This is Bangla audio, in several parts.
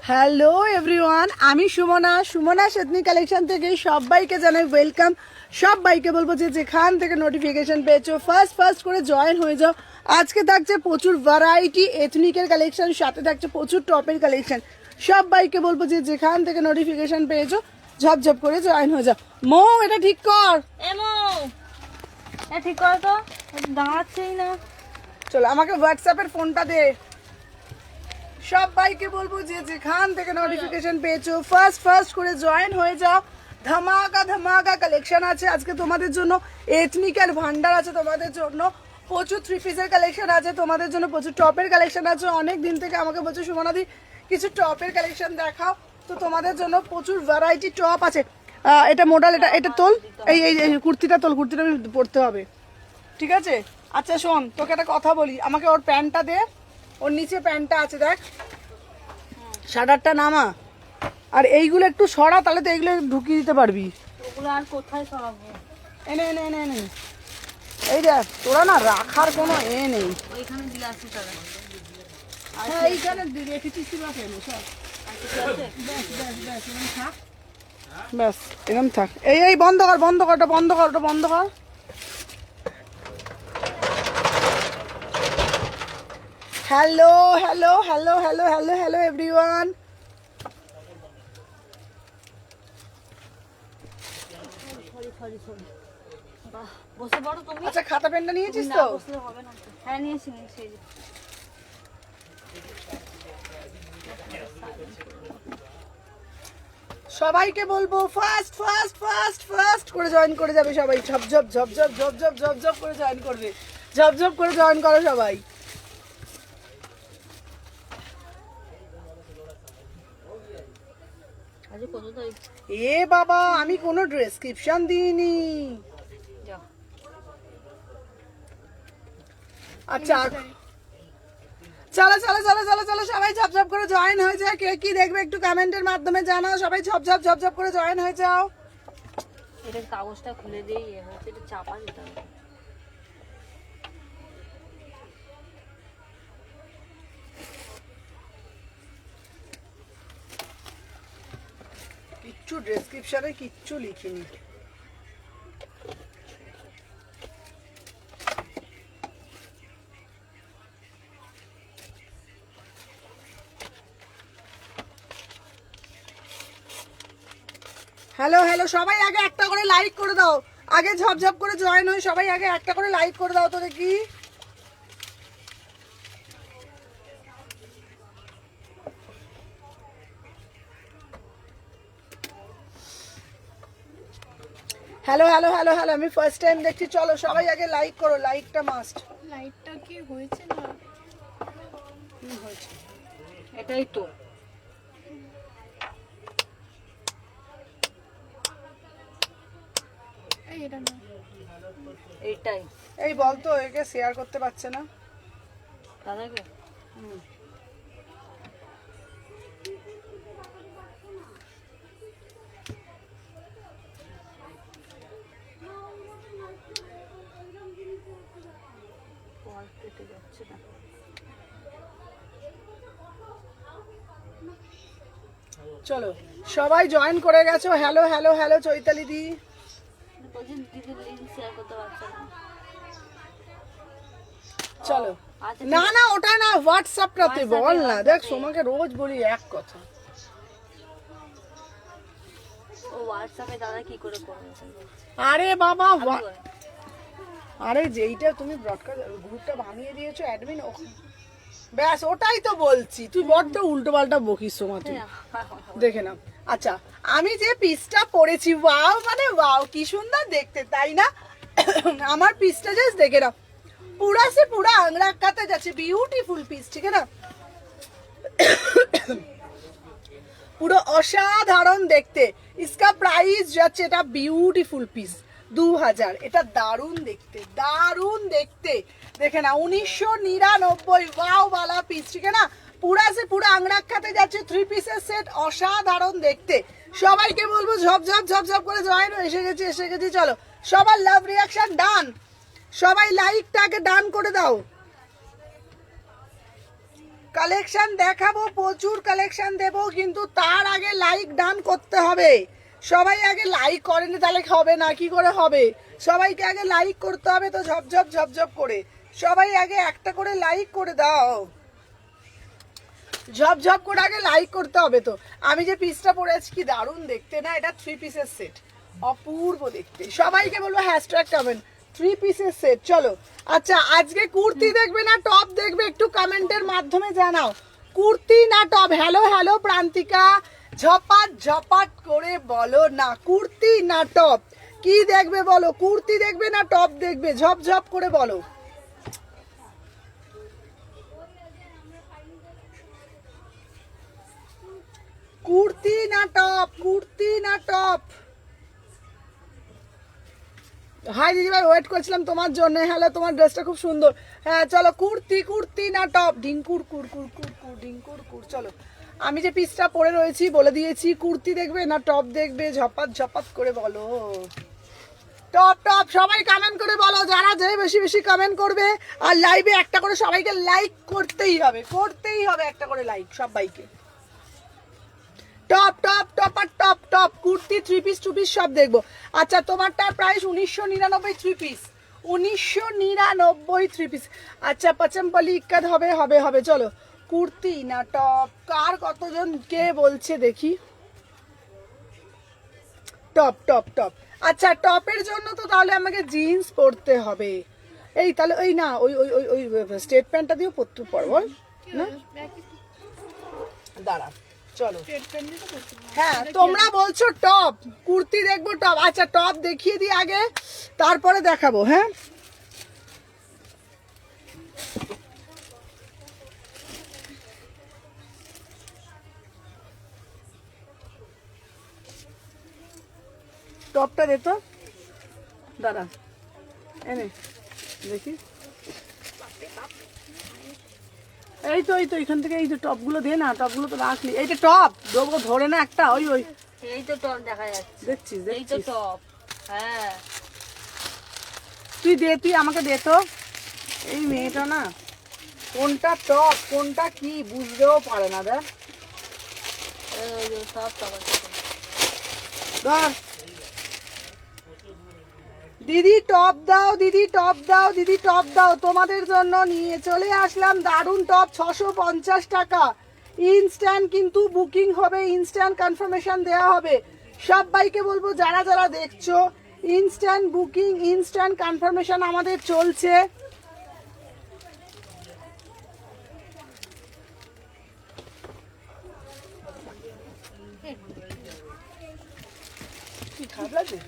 হ্যালো এভরিওয়ান, আমি সুমনা সেদনি কালেকশন থেকে সবাইকে জানাই ওয়েলকাম। সবাইকে বলবো যে যেখান থেকে নোটিফিকেশন পেয়েছো ফার্স্ট করে জয়েন হয়ে যাও। আজকে থাকছে প্রচুর ভ্যারাইটি এথনিকের কালেকশন, সাথে থাকছে প্রচুর টপের কালেকশন। সবাইকে বলবো যে যেখান থেকে নোটিফিকেশন পেয়েছো ঝপঝপ করে জয়েন হয়ে যাও। মো এটা ঠিক কর, ঠিক কর তো, দাঁড়াচ্ছেই না। চলো আমাকে হোয়াটসঅ্যাপের ফোনটা দে। সবাইকে বলবো যে যেখান থেকে নোটিফিকেশন পেয়েছো ফার্স্ট করে জয়েন হয়ে যাও। ধামাকা কালেকশন আছে আজকে তোমাদের জন্য। এথনিকের ভান্ডার আছে তোমাদের জন্য, প্রচুর থ্রি পিসের কালেকশন আছে তোমাদের জন্য, প্রচুর টপের কালেকশন আছে। অনেক দিন থেকে আমাকে বলছো সুমনাদি কিছু টপের কালেকশন দেখাও, তো তোমাদের জন্য প্রচুর ভ্যারাইটি টপ আছে। এটা মডেল, এটা তোল, এই এই কুর্তিটা তোল, কুর্তিটা পরতে হবে, ঠিক আছে? আচ্ছা শোন, তোকে একটা কথা বলি, আমাকে ওর প্যান্টটা দে, ওর নিচে প্যান্টটা আছে দেখ, শার্টটা নামা, আর এইগুলো একটু সরা, তাহলে তো এইগুলো ঢুকিয়ে দিতে পারবি। ওগুলো আর কোথায় সরাবো? এনে এনে এনে এনে এই দেখ, তোরা না রাখার কোনো নেই। ওইখানে দিয়ে আসি তারা। হ্যাঁ এইখানে রেখেছিস না কেন? সব ব্যাস এরকম থাক। এই বন্ধ কর, ওটা বন্ধ কর। Hello everyone. বসে পড়ো তুমি। আচ্ছা খাতা পেনটা নিয়েছিস তো? বসলে হবে না। হ্যাঁ নিয়েছি। সবাইকে বলবো ফার্স্ট করে জয়েন করে যাবে সবাই। ঝপঝপ করে জয়েন করবে, ঝপঝপ করে জয়েন করো সবাই। আজ কত তারিখ? এ বাবা, আমি কোনো ডেসক্রিপশন দিইনি। আচ্ছা চলো সবাই ঝপঝপ করে জয়েন হয়ে যায়। কে কি দেখবে একটু কমেন্টের মাধ্যমে জানাও। সবাই ঝপঝপ করে জয়েন হয়ে যাও। এটা কাগজটা খুলে দেই, এটা চাপা দিতে হবে। কিচ্ছু ডেসক্রিপশনে কিচ্ছু লিখিনি। হ্যালো সবাই আগে একটা করে লাইক করে দাও। আগে ঝপঝপ করে জয়েন হয়ে সবাই আগে একটা করে লাইক করে দাও তো দেখি। হ্যালো আমি ফার্স্ট টাইম দেখছি। চলো সবাই আগে লাইক করো, লাইকটা মাস্ট। লাইটটা কি হয়েছে না? কি হয়েছে? এটাই তো। এটা না, এইটাই। এই বলতো একে শেয়ার করতে পারছে না দাদাকে। চলো সবাই জয়েন করে গেছো। হ্যালো চৈতালি দি। চলো না ওটা না, হোয়াটসঅ্যাপটাতে বল না। দেখ সোমাকে রোজ বলি এক কথা। ও হোয়াটসঅ্যাপে দাদা কি করে করবে? আরে বাবা, আরে যেইটা তুমি ব্রডকাস্ট গ্রুপটা বানিয়ে দিয়েছো অ্যাডমিন, ব্যাস ওটাই তো বলছি। তুই বড্ড উল্টো পাল্টা বকিস সোমা, তুই দেখে নাও। আচ্ছা আমি যে পিসটা পরেছি, ওয়াও মানে ওয়াও, কি সুন্দর দেখতে, তাই না? আমার পিসটা জাস্ট দেখে নাও, पूरा से पूरा आंगड़ा काते যাচ্ছে, বিউটিফুল পিস, ঠিক না? পুরো অসাধারণ দেখতে। इसका প্রাইস যাচ্ছে, এটা বিউটিফুল পিস 2000। এটা দারুণ দেখতে, দেখে না, 1999। ওয়াও वाला পিস, ঠিক না? পুরা সে পুরা আংড়া খাতে যাচ্ছে, থ্রি পিসের সেট, অসাধারণ দেখতে। সবাইকে বলবো ঝপঝপ করে জয়েন এসে গেছি। চলো সবার লাভ রিয়াকশন ডান, সবাই লাইকটাকে ডান করে দাও। কালেকশন দেখাবো, প্রচুর কালেকশন দেবো, কিন্তু তার আগে লাইক ডান করতে হবে। সবাই আগে লাইক করেনি তাহলে হবে না, কি করে হবে? সবাইকে আগে লাইক করতে হবে তো, ঝপঝপ ঝপঝপ করে সবাই আগে একটা করে লাইক করে দাও, ঝপঝপ করে আগে লাইক করতে হবে তো। আমি যে পিসটা পরেছি কি দারুণ দেখতে না, এটা 3 পিসের সেট, অপূর্ব দেখতে। সবাইকে বলবো হ্যাশট্যাগ কমেন্ট 3 পিসের সেট। চলো আচ্ছা, আজকে কুর্তি দেখবে না টপ দেখবে, একটু কমেন্টের মাধ্যমে জানাও, কুর্তি না টপ? হ্যালো হ্যালো প্রান্তিকা, ঝপাট ঝপাট করে বলো না, কুর্তি না টপ? কি দেখবে বলো, কুর্তি দেখবে না টপ দেখবে? ঝপঝপ করে বলো। কুর্তি না টপ, কুর্তি না টপ? হাই দিদিভাই, ওয়েট করছিলাম তোমার জন্য। হ্যালো, তোমার ড্রেসটা খুব সুন্দর। হ্যাঁ চলো, কুর্তি কুর্তি না টপ? ডিঙ্কুর কুর কুর কুর কুর ডিঙ্কুর কুর। চলো, আমি যে পিসটা পরে রয়েছি বলে দিয়েছি, কুর্তি দেখবে না টপ দেখবে? ঝপাত ঝপাত করে বলো, টপ টপ। সবাই কমেন্ট করে বলো, যারা যে বেশি বেশি কমেন্ট করবে। আর লাইভে একটা করে সবাইকে লাইক করতেই হবে, করতেই হবে একটা করে লাইক সবাইকে। Top top topper top top, kurti 3 piece 2 piece সব দেখবো। আচ্ছা, তোমারটার প্রাইস 1999 3 পিস, 1999 3 পিস। আচ্ছা, পচমপলি ইক্কাত হবে হবে হবে। চলো, কুর্তি না টপ? কার কতজন কে বলছে দেখি? Top top top. আচ্ছা, টপের জন্য তো তাহলে আমাকে জিন্স পরতে হবে। এই তাহলে ওই না, ওই ওই ওই ওই স্টেট প্যান্টটা দিয়েও পরতে পারবো না? দাঁড়া, চলো। হ্যাঁ, তোমরা বলছো টপ, কুর্তি দেখবো টপ। আচ্ছা, টপ দেখিয়ে দিই আগে, তারপরে দেখাবো। হ্যাঁ, টপটা দে তো, দাঁড়া এনে দেখি। এই তো এই তো এখান থেকে এই যে টপগুলো দে না, টপগুলো তো রাখলি। এইটা টপ দেবো, ধরে না একটা, ওই ওই এই তো টপ দেখা যাচ্ছে, দেখছিস এই তো দেখছিস? টপ। হ্যাঁ, তুই দে, তুই আমাকে দে তো। এই মেয়েটা না কোনটা টপ কোনটা কি বুঝতেও পারে না। দেখ, ওই যে সব টপ আছে। ধর দিদি টপ দাও, দিদি টপ দাও, দিদি টপ দাও। তোমাদের জন্য নিয়ে চলে আসলাম দারুণ টপ, 650 টাকা ইনস্ট্যান্ট, কিন্তু বুকিং হবে, ইনস্ট্যান্ট কনফার্মেশন দেওয়া হবে। সবাইকে বলবো যারা যারা দেখছো, ইনস্ট্যান্ট বুকিং, ইনস্ট্যান্ট কনফার্মেশন আমাদের চলছে। কি খারাপ লাগছে?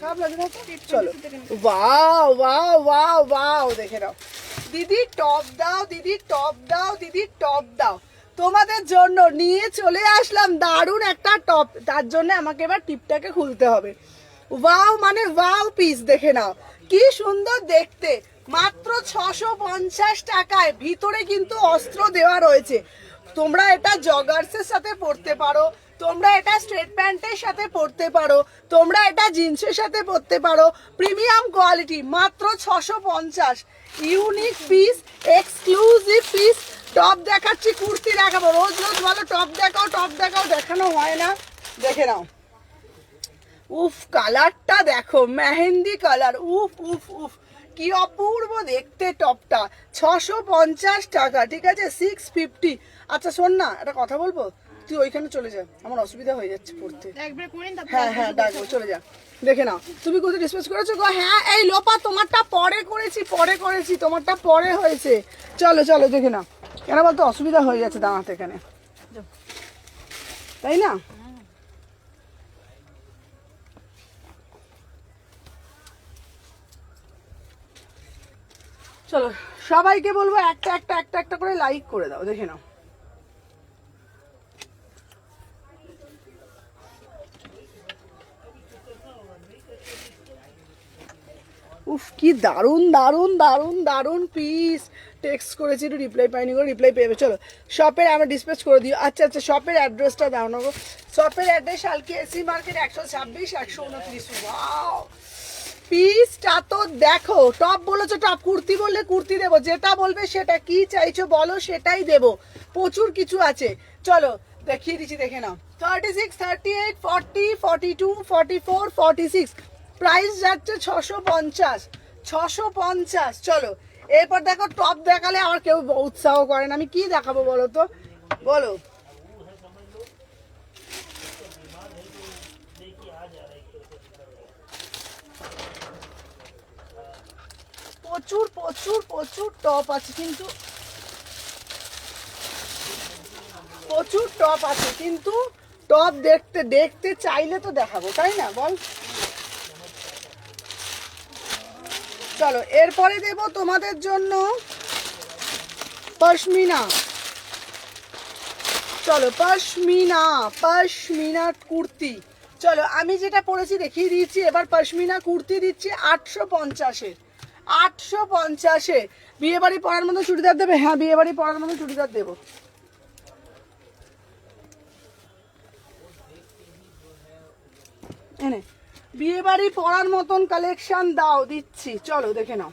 খারাপ লাগে না তো? চলো, ওয়াও ওয়াও ওয়াও ওয়াও, দেখে নাও। দিদি টপ দাও, দিদি টপ দাও, দিদি টপ দাও। তোমাদের জন্য নিয়ে চলে আসলাম দারুণ একটা টপ। তার জন্য আমাকে এবার টিপটাকে খুলতে হবে। ওয়াও মানে ওয়াও পিস, দেখে নাও কি সুন্দর দেখতে। মাত্র 650 টাকায়, ভিতরে কিন্তু অস্ত্র দেওয়া রয়েছে। তোমরা এটা জগার্সের সাথে পরতে পারো, তোমরা এটা স্ট্রেট প্যান্টের সাথে পরতে পারো, তোমরা এটা জিন্সের সাথে পরতে পারো। প্রিমিয়াম কোয়ালিটি, মাত্র 650। Unique piece, exclusive piece. Top দেখাচ্ছি, কুর্তি দেখাবো। রোজ রোজ ভালো টপ দেখাও, টপ দেখাও, দেখানো হয় না। দেখে নাও, উফ কালারটা দেখো, মেহেন্দি কালার, উফ উফ উফ, কি অপূর্ব দেখতে টপটা। 650 টাকা, ঠিক আছে, 650। আচ্ছা শোন না, একটা কথা বলবো, তুই ওইখানে চলে যা, আমার অসুবিধা হয়ে যাচ্ছে পড়তে। হ্যাঁ হ্যাঁ ডাকবো, চলে যা। দেখে নাও, তুমি কোথায় ডিসপোজ করেছো গো? হ্যাঁ এই লোপা, তোমারটা পরে করেছি, পরে করেছি, তোমারটা পরে হয়েছে। চলো চলো, দেখে নাও। কেন বলতো, অসুবিধা হয়ে যাচ্ছে দাঁড়াতে এখানে, তাই না? চলো, সবাইকে বলবো একটা একটা একটা একটা করে লাইক করে দাও, দেখে নাও। উফ, কি দারুণ দারুণ দারুণ দারুণ পিস। টেক্সট করেছি, একটু রিপ্লাই পাইনি গো, রিপ্লাই পেয়ে চলো। শপের আমরা ডিসপ্যাচ করে দিও। আচ্ছা আচ্ছা, শপের অ্যাড্রেসটা দাও না গো। শপের অ্যাড্রেস শালকি এসি মার্কেট 126 129। ওয়াও, পিসটা তো দেখো, টপ বলেছো টপ, কুর্তি বললে কুর্তি দেবো, যেটা বলবে সেটা, কি চাইছো বলো সেটাই দেবো, প্রচুর কিছু আছে। চলো দেখিয়ে দিচ্ছি, দেখে নাও। 36, 38, 40, 42, 44, 46, প্রাইস যাচ্ছে 650, 650। চলো এরপর দেখো, টপ দেখালে আমার কেউ উৎসাহ করে না, আমি কি দেখাবো বলো তো, বলো। প্রচুর প্রচুর প্রচুর টপ আছে, কিন্তু প্রচুর টপ আছে, কিন্তু টপ দেখতে দেখতে চাইলে তো দেখাবো, তাই না বল। চলো এরপরে দেব তোমাদের জন্য পশমিনা। চলো পশমিনা, পশমিনা কুর্তি। চলো আমি যেটা পরেছি দেখিয়ে দিচ্ছি, এবার পশমিনা কুর্তি দিচ্ছি 850-এর, 850-এ। বিয়ে বাড়ি পরার মতো চুড়িদার দেবে? হ্যাঁ, বিয়ে বাড়ি পরার মতো চুড়িদার দেবো। এনে বিয়ে বাড়ি পরার মতন কালেকশন দাও, দিচ্ছি, চলো দেখে নাও।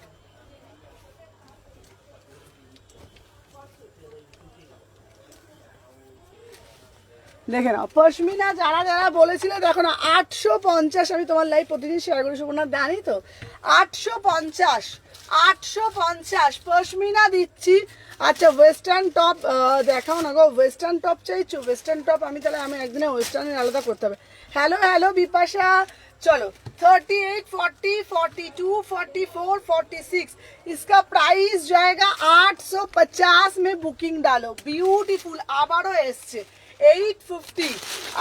দেখে নাও পশমিনা, যারা যারা বলেছিলে দেখো না, 850। আমি তোমার লাইভ প্রতিদিন শেয়ার করি সুবর্ণা, জানি তো। 850, 850 পশমিনা দিচ্ছি। আচ্ছা ওয়েস্টার্ন টপ দেখাও না গো, ওয়েস্টার্ন টপ চাইছো? ওয়েস্টার্ন টপ আমি তাহলে, আমি একদিনে ওয়েস্টার্নের আলাদা করতে হবে। Hello hello Bipasha. चलो 38, 40, 42, 44, 46, इसका प्राइस जाएगा 850 में। बुकिंग डालो, ब्यूटीफुल আবারও এসছে 850,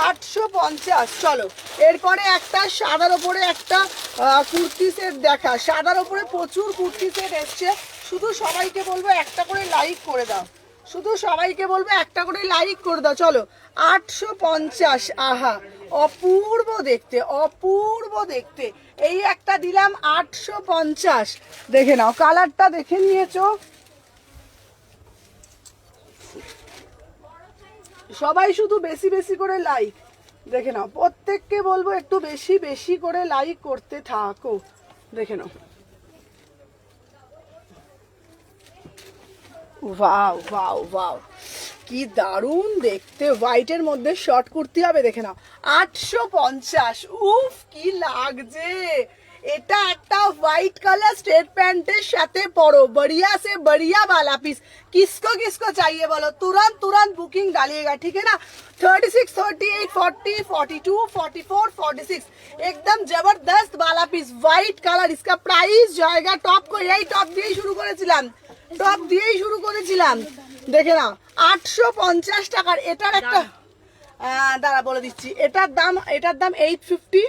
850। চলো এরপরে একটা সাদার ওপরে একটা কুর্তি সেট দেখা, সাদার ওপরে প্রচুর কুর্তি সেট এসছে। শুধু সবাইকে বলবো একটা করে লাইক করে দাও, শুধু সবাইকে বলবো একটা করে লাইক করে দাও। চলো 850, আহা অপূর্ব দেখতে, অপূর্ব দেখতে। এই একটা দিলাম 850, দেখে নাও কালারটা, দেখে নিয়েছো সবাই, শুধু বেশি বেশি করে লাইক, দেখে নাও প্রত্যেককে বলবো একটু বেশি বেশি করে লাইক করতে থাকো, দেখে নাও। ওয়াও ওয়াও ওয়াও, কি দারুণ দেখতে, হোয়াইটের মধ্যে শর্ট কুর্তি হবে, দেখে নাও 850। উফ কি লাগছে, এটা একটা হোয়াইট কালার স্ট্রেট প্যান্টের সাথে পরো, बढ़िया से बढ़िया वाला पीस। किसको किसको चाहिए बोलो, तुरंत तुरंत बुकिंग डालिएगा, ठीक है ना। 36, 38, 40, 42, 44, 46, एकदम जबरदस्त वाला पीस, व्हाइट कलर। इसका प्राइस जाएगा, टॉप को यही टॉप दिए शुरू করেছিলাম, টপ দিয়েই শুরু করেছিলাম, দেখে নাও 850 টাকার। এটার একটা দাঁড়া বলে দিচ্ছি, এটার দাম 850,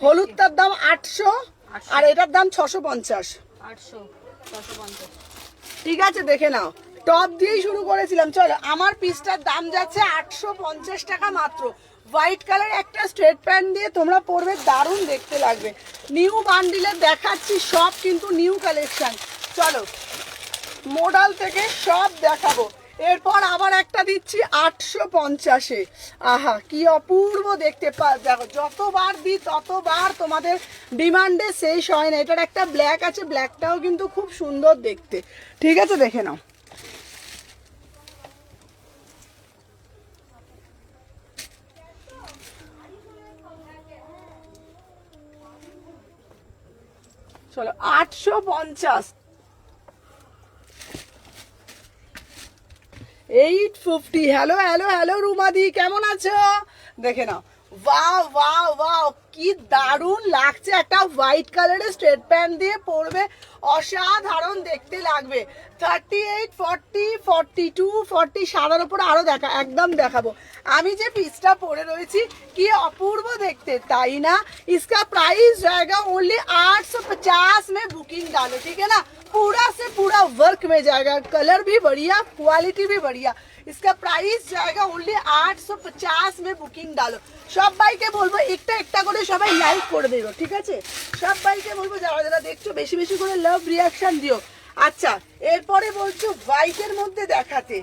হলুদটার দাম 800, আর এটার দাম 650, 800, 650। ঠিক আছে দেখে নাও, টপ দিয়েই শুরু করেছিলাম। চলো আমার পিসটার দাম যাচ্ছে 850 টাকা মাত্র। হোয়াইট কালার একটা স্ট্রেট প্যান্ট দিয়ে তোমরা পরবে, দারুণ দেখতে লাগবে। নিউ বান্ডিলে দেখাচ্ছি সব, কিন্তু নিউ কালেকশন। চলো মডেল থেকে সব দেখাবো। এরপর আবার একটা দিচ্ছি 850-এ, আহা কি অপূর্ব দেখতে। দেখো যতবার দিই ততবার তোমাদের ডিমান্ডে শেষ হয় না। এটার একটা ব্ল্যাক আছে, ব্ল্যাকটাও কিন্তু খুব সুন্দর দেখতে, ঠিক আছে দেখে নাও। চলো 850, 850। হ্যালো হ্যালো হ্যালো রুমাদি, কেমন আছো? দেখে নাও, ওয়াও ওয়াও ওয়াও কি দারুণ লাগছে, একটা হোয়াইট কালারের স্ট্রেট প্যান্ট দিয়ে পরবে, অসাধারণ দেখতে লাগবে। 38, 40, 42, 40, সাদার উপর আরো দেখা, একদম দেখাবো। আমি যে পিসটা পরে রয়েছি কি অপূর্ব দেখতে, তাই না। इसका प्राइस जाएगा ओनली 850 में। बुकिंग डालो, ठीक है ना, पूरा से पूरा वर्क में जाएगा, कलर भी बढ़िया, क्वालिटी भी बढ़िया। इसका प्राइस जाएगा ओनली 850 में। बुकिंग डालो। সবাইকে বলবো একটা একটা করে সবাই লাইক করে দিও, ঠিক আছে। সবাইকে বলবো যারা যারা দেখছো বেশি বেশি করে লাভ রিয়াকশন দিও। আচ্ছা এরপরে বলছো হোয়াইটের মধ্যে দেখাতে,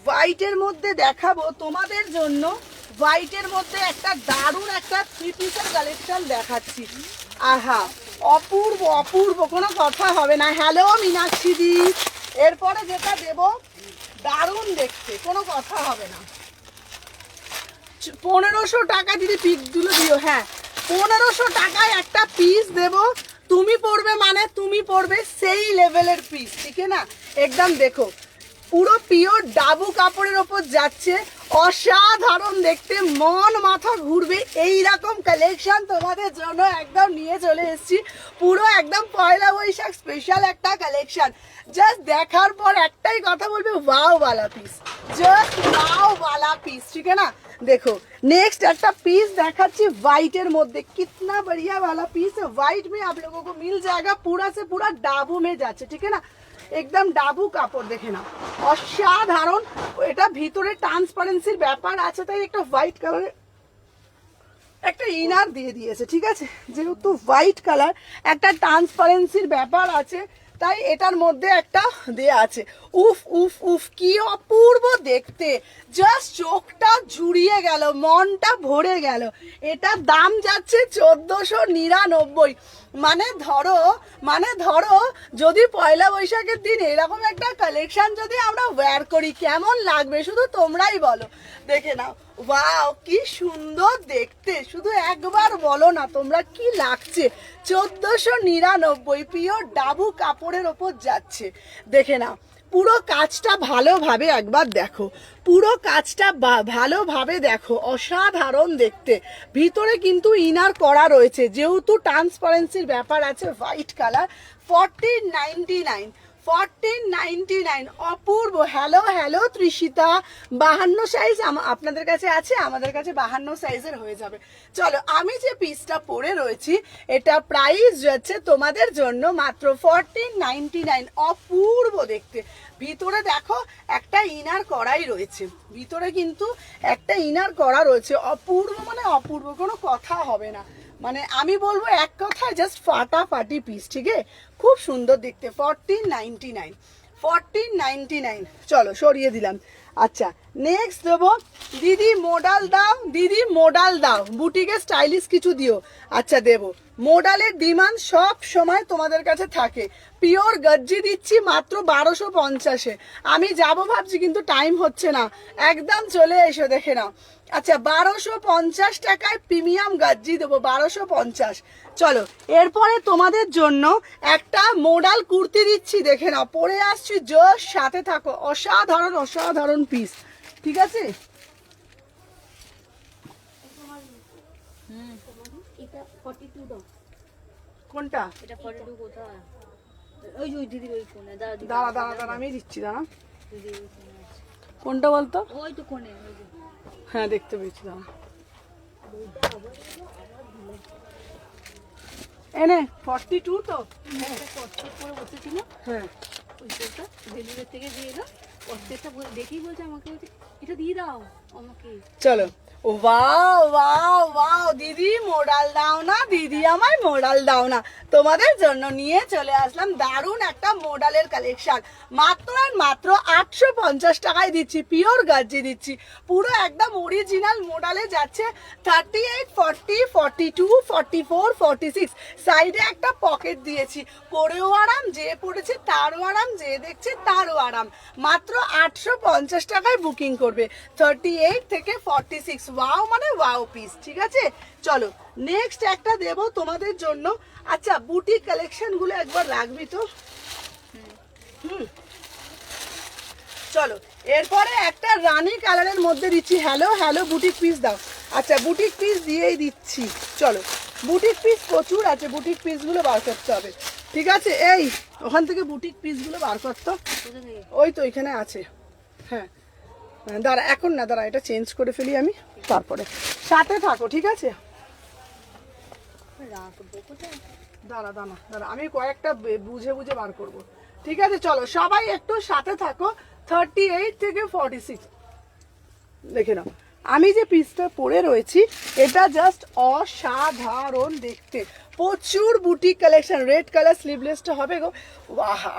হোয়াইটের মধ্যে দেখাবো তোমাদের জন্য। হোয়াইটের মধ্যে একটা দারুণ একটা থ্রি পিসের কালেকশন দেখাচ্ছি, আহা অপূর্ব অপূর্ব, কোনো কথা হবে না। হ্যালো মীনাক্ষী দি, এরপরে যেটা দেব দারুণ দেখতে, কোনো কথা হবে না। 1500 টাকা দিদি পিসগুলো দিও। হ্যাঁ 1500 টাকায় একটা পিস দেব, তুমি পড়বে মানে তুমি পড়বে সেই লেভেলের পিস, ঠিক না? একদম দেখো পুরো পিওর ডাবু কাপড়ের ওপর যাচ্ছে, অসাধারণ দেখতে, মন মাথা ঘুরবে এই রকম কালেকশন তোমাদের জন্য একদম নিয়ে চলে এসেছি। পুরো একদম পয়লা বৈশাখ স্পেশাল একটা কালেকশন। জাস্ট দেখার পর একটাই কথা বলবে, ওয়াও वाला পিস, জাস্ট ওয়াও वाला পিস, ঠিক না? देखो नेक्स्ट একটা पीस দেখাচ্ছি व्हाइट মধ্যে, कितना बढ़िया वाला पीस है। व्हाइट में आप लोगों को मिल जाएगा, पूरा से पूरा डाबू में যাচ্ছে, ঠিক না? একদম ডাবু কাপড় দেখে না, অসাধারণ। এটা ভিতরে ট্রান্সপারেন্সির ব্যাপার আছে, তাই একটা হোয়াইট কালারের একটা ইনার দিয়ে দিয়েছে, ঠিক আছে? যেহেতু হোয়াইট কালার একটা ট্রান্সপারেন্সির ব্যাপার আছে, তাই এটার মধ্যে একটা দেয়া আছে। উফ উফ উফ কি অপূর্ব দেখতে, জাস্ট চোখটা জুড়িয়ে গেল, মনটা ভরে গেল। এটার দাম যাচ্ছে 1499। মানে ধরো যদি পয়লা বৈশাখের দিন এরকম একটা কালেকশন যদি আমরা ওয়্যার করি কেমন লাগবে শুধু তোমরাই বলো। দেখে নাও, ওয়াও কি সুন্দর দেখতে, শুধু একবার বলো না তোমরা কি লাগছে। 1499 পিওর ডাবু কাপড়ের ওপর যাচ্ছে, দেখে নাও। পুরো কাজটা ভালোভাবে একবার দেখো, পুরো কাজটা ভালোভাবে দেখো, অসাধারণ দেখতে। ভিতরে কিন্তু ইনার করা রয়েছে, যেহেতু ট্রান্সপারেন্সির ব্যাপার আছে, হোয়াইট কালার। 1499 অপূর্ব। হ্যালো হ্যালো ত্রিশিতা, 52 সাইজ আপনাদের কাছে আছে, আমাদের কাছে 52 সাইজের হয়ে যাবে। চলো আমি যে পিসটা পরে রয়েছি এটা প্রাইস যাচ্ছে তোমাদের জন্য মাত্র 1499। অপূর্ব দেখতে, ভিতরে দেখো একটা ইনার করাই রয়েছে, ভিতরে কিন্তু একটা ইনার করা রয়েছে। অপূর্ব মানে অপূর্ব, কোনো কথা হবে না। মানে আমি বলবো এক কথায় জাস্ট ফাটাফাটি পিস, ঠিক আছে? খুব সুন্দর দেখতে। 1499। চলো সরিয়ে দিলাম। আচ্ছা নেক্সট দেবো, দিদি মোডাল দাও, দিদি মোডাল দাও, বুটিকে স্টাইলিশ কিছু দিও। আচ্ছা দেবো, মোডালের ডিমান্ড সব সময় তোমাদের কাছে থাকে। পিওর গজ্জি দিচ্ছি মাত্র 1250-এ। আমি যাব ভাবছি কিন্তু টাইম হচ্ছে না, একদম চলে এসো দেখে নাও। আচ্ছা 1250 টাকায় প্রিমিয়াম গজ্জি দেবো, 1250। চলো এরপরে তোমাদের জন্য একটা মোডাল কুর্তি দিচ্ছি, দেখে নাও, পরে আসছি, জোর সাথে থাকো। অসাধারণ অসাধারণ পিস, ঠিক আছে? এটা 42 দাও। কোনটা? এটা 42 কোথায়? ওই যে ওই দিদির ওই কোণে। দাঁড়া দাঁড়া দাঁড়া দাঁড়া আমি দিচ্ছি, দাঁড়া। দিদির ওই কোণে আছে। কোনটা বলতো? ওই তো কোণে, ওই যে। হ্যাঁ দেখতে পেয়েছি, দাঁড়া। এনে 42 তো? হ্যাঁ কষ্ট করে বসেছিল, হ্যাঁ ওই চোরটা ডেলিভারি থেকে দিয়ে এলো। কষ্টেরটা দেখেই বলছে আমাকে, বলছে এটা দিয়ে দাও আমাকে। চলো। ও ওয়াও ওয়াও ওয়াও, দিদি মোডাল দাও না, দিদি আমায় মোডাল দাও না। তোমাদের জন্য নিয়ে চলে আসলাম দারুণ একটা মোডালের কালেকশন, মাত্র আর মাত্র 850 টাকায় দিচ্ছি। পিওর গাজ্জি দিচ্ছি, পুরো একদম অরিজিনাল মোডালে যাচ্ছে। 38, 40, 42, 44, 46 সাইডে একটা পকেট দিয়েছি। পরেও আরাম, যে পড়েছে তারও আরাম, যে দেখছে তারও আরাম। মাত্র 850 টাকায় বুকিং করবে। 38 থেকে 46, ওয়াও মানে ওয়াও পিস, ঠিক আছে? চলো নেক্সট একটা দেব তোমাদের জন্য। আচ্ছা বুটিক কালেকশন গুলো একবার রাখবি তো? চলো এরপরে একটা রানী কালারের মধ্যে দিচ্ছি। হ্যালো হ্যালো বুটিক পিস দাও। আচ্ছা বুটিক পিস দিয়েই দিচ্ছি। চলো বুটিক পিস প্রচুর আছে, বুটিক পিসগুলো বার করতে হবে, ঠিক আছে? এই ওখান থেকে বুটিক পিসগুলো বার করতো, ওই তো এখানে আছে। হ্যাঁ দাঁড়া, এখন না, দাঁড়া এটা চেঞ্জ করে ফেলি আমি, তারপরে সাথে থাকো, ঠিক আছে? দাঁড়া দাঁড়া দাঁড়া, আমি কয়েকটা বুঝে বুঝে বার করব, ঠিক আছে? চলো সবাই একটু সাথে থাকো। 38 থেকে 46 দেখে নাও। আমি যে পিসটা পরে রয়েছি এটা জাস্ট অসাধারণ দেখতে, প্রচুর বুটিক কালেকশন। রেড কালার স্লিভলেসটা হবে গো, ওয়াহা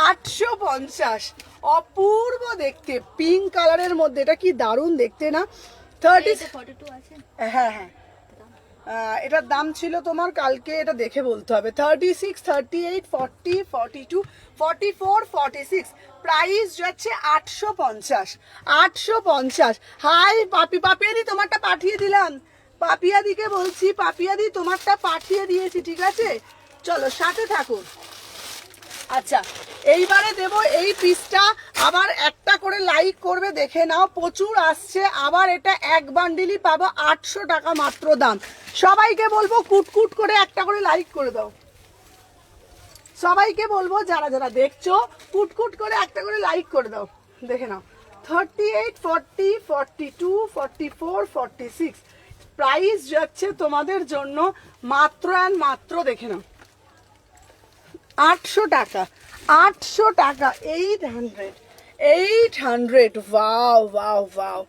850, অপূর্ব দেখতে, পিঙ্ক কালারের মধ্যে। এটা কি দারুণ দেখতে না? 30 42 আছে। হ্যাঁ হ্যাঁ এটার দাম ছিল তোমার, কালকে এটা দেখে বলতে হবে, 36, 38, 40, 42, 44, 46, প্রাইস যাচ্ছে 850, 850। হাই পাপিয়াদি, তোমারটা পাঠিয়ে দিলাম, পাপিয়াদিকে বলছি, পাপিয়াদি তোমারটা পাঠিয়ে দিয়েছি, ঠিক আছে? চলো সাথে থাকো। আচ্ছা, এইবারে দেব এই পিসটা, আবার একটা করে লাইক করবে, দেখে নাও প্রচুর আসছে। আবার এটা এক বান্ডিলই পাবো 800 টাকা মাত্র দাম। সবাইকে বলবো কুটকুট করে একটা করে লাইক করে দাও। সবাইকে বলবো যারা যারা দেখছো কুটকুট করে একটা করে লাইক করে দাও। দেখে নাও 38, 40, 42, 44, 46, প্রাইস যাচ্ছে তোমাদের জন্য মাত্র অ্যান্ড মাত্র, দেখে নাও 800 টাকা, 800 টাকা, 800, 800। ওয়াও ওয়াও ওয়াও,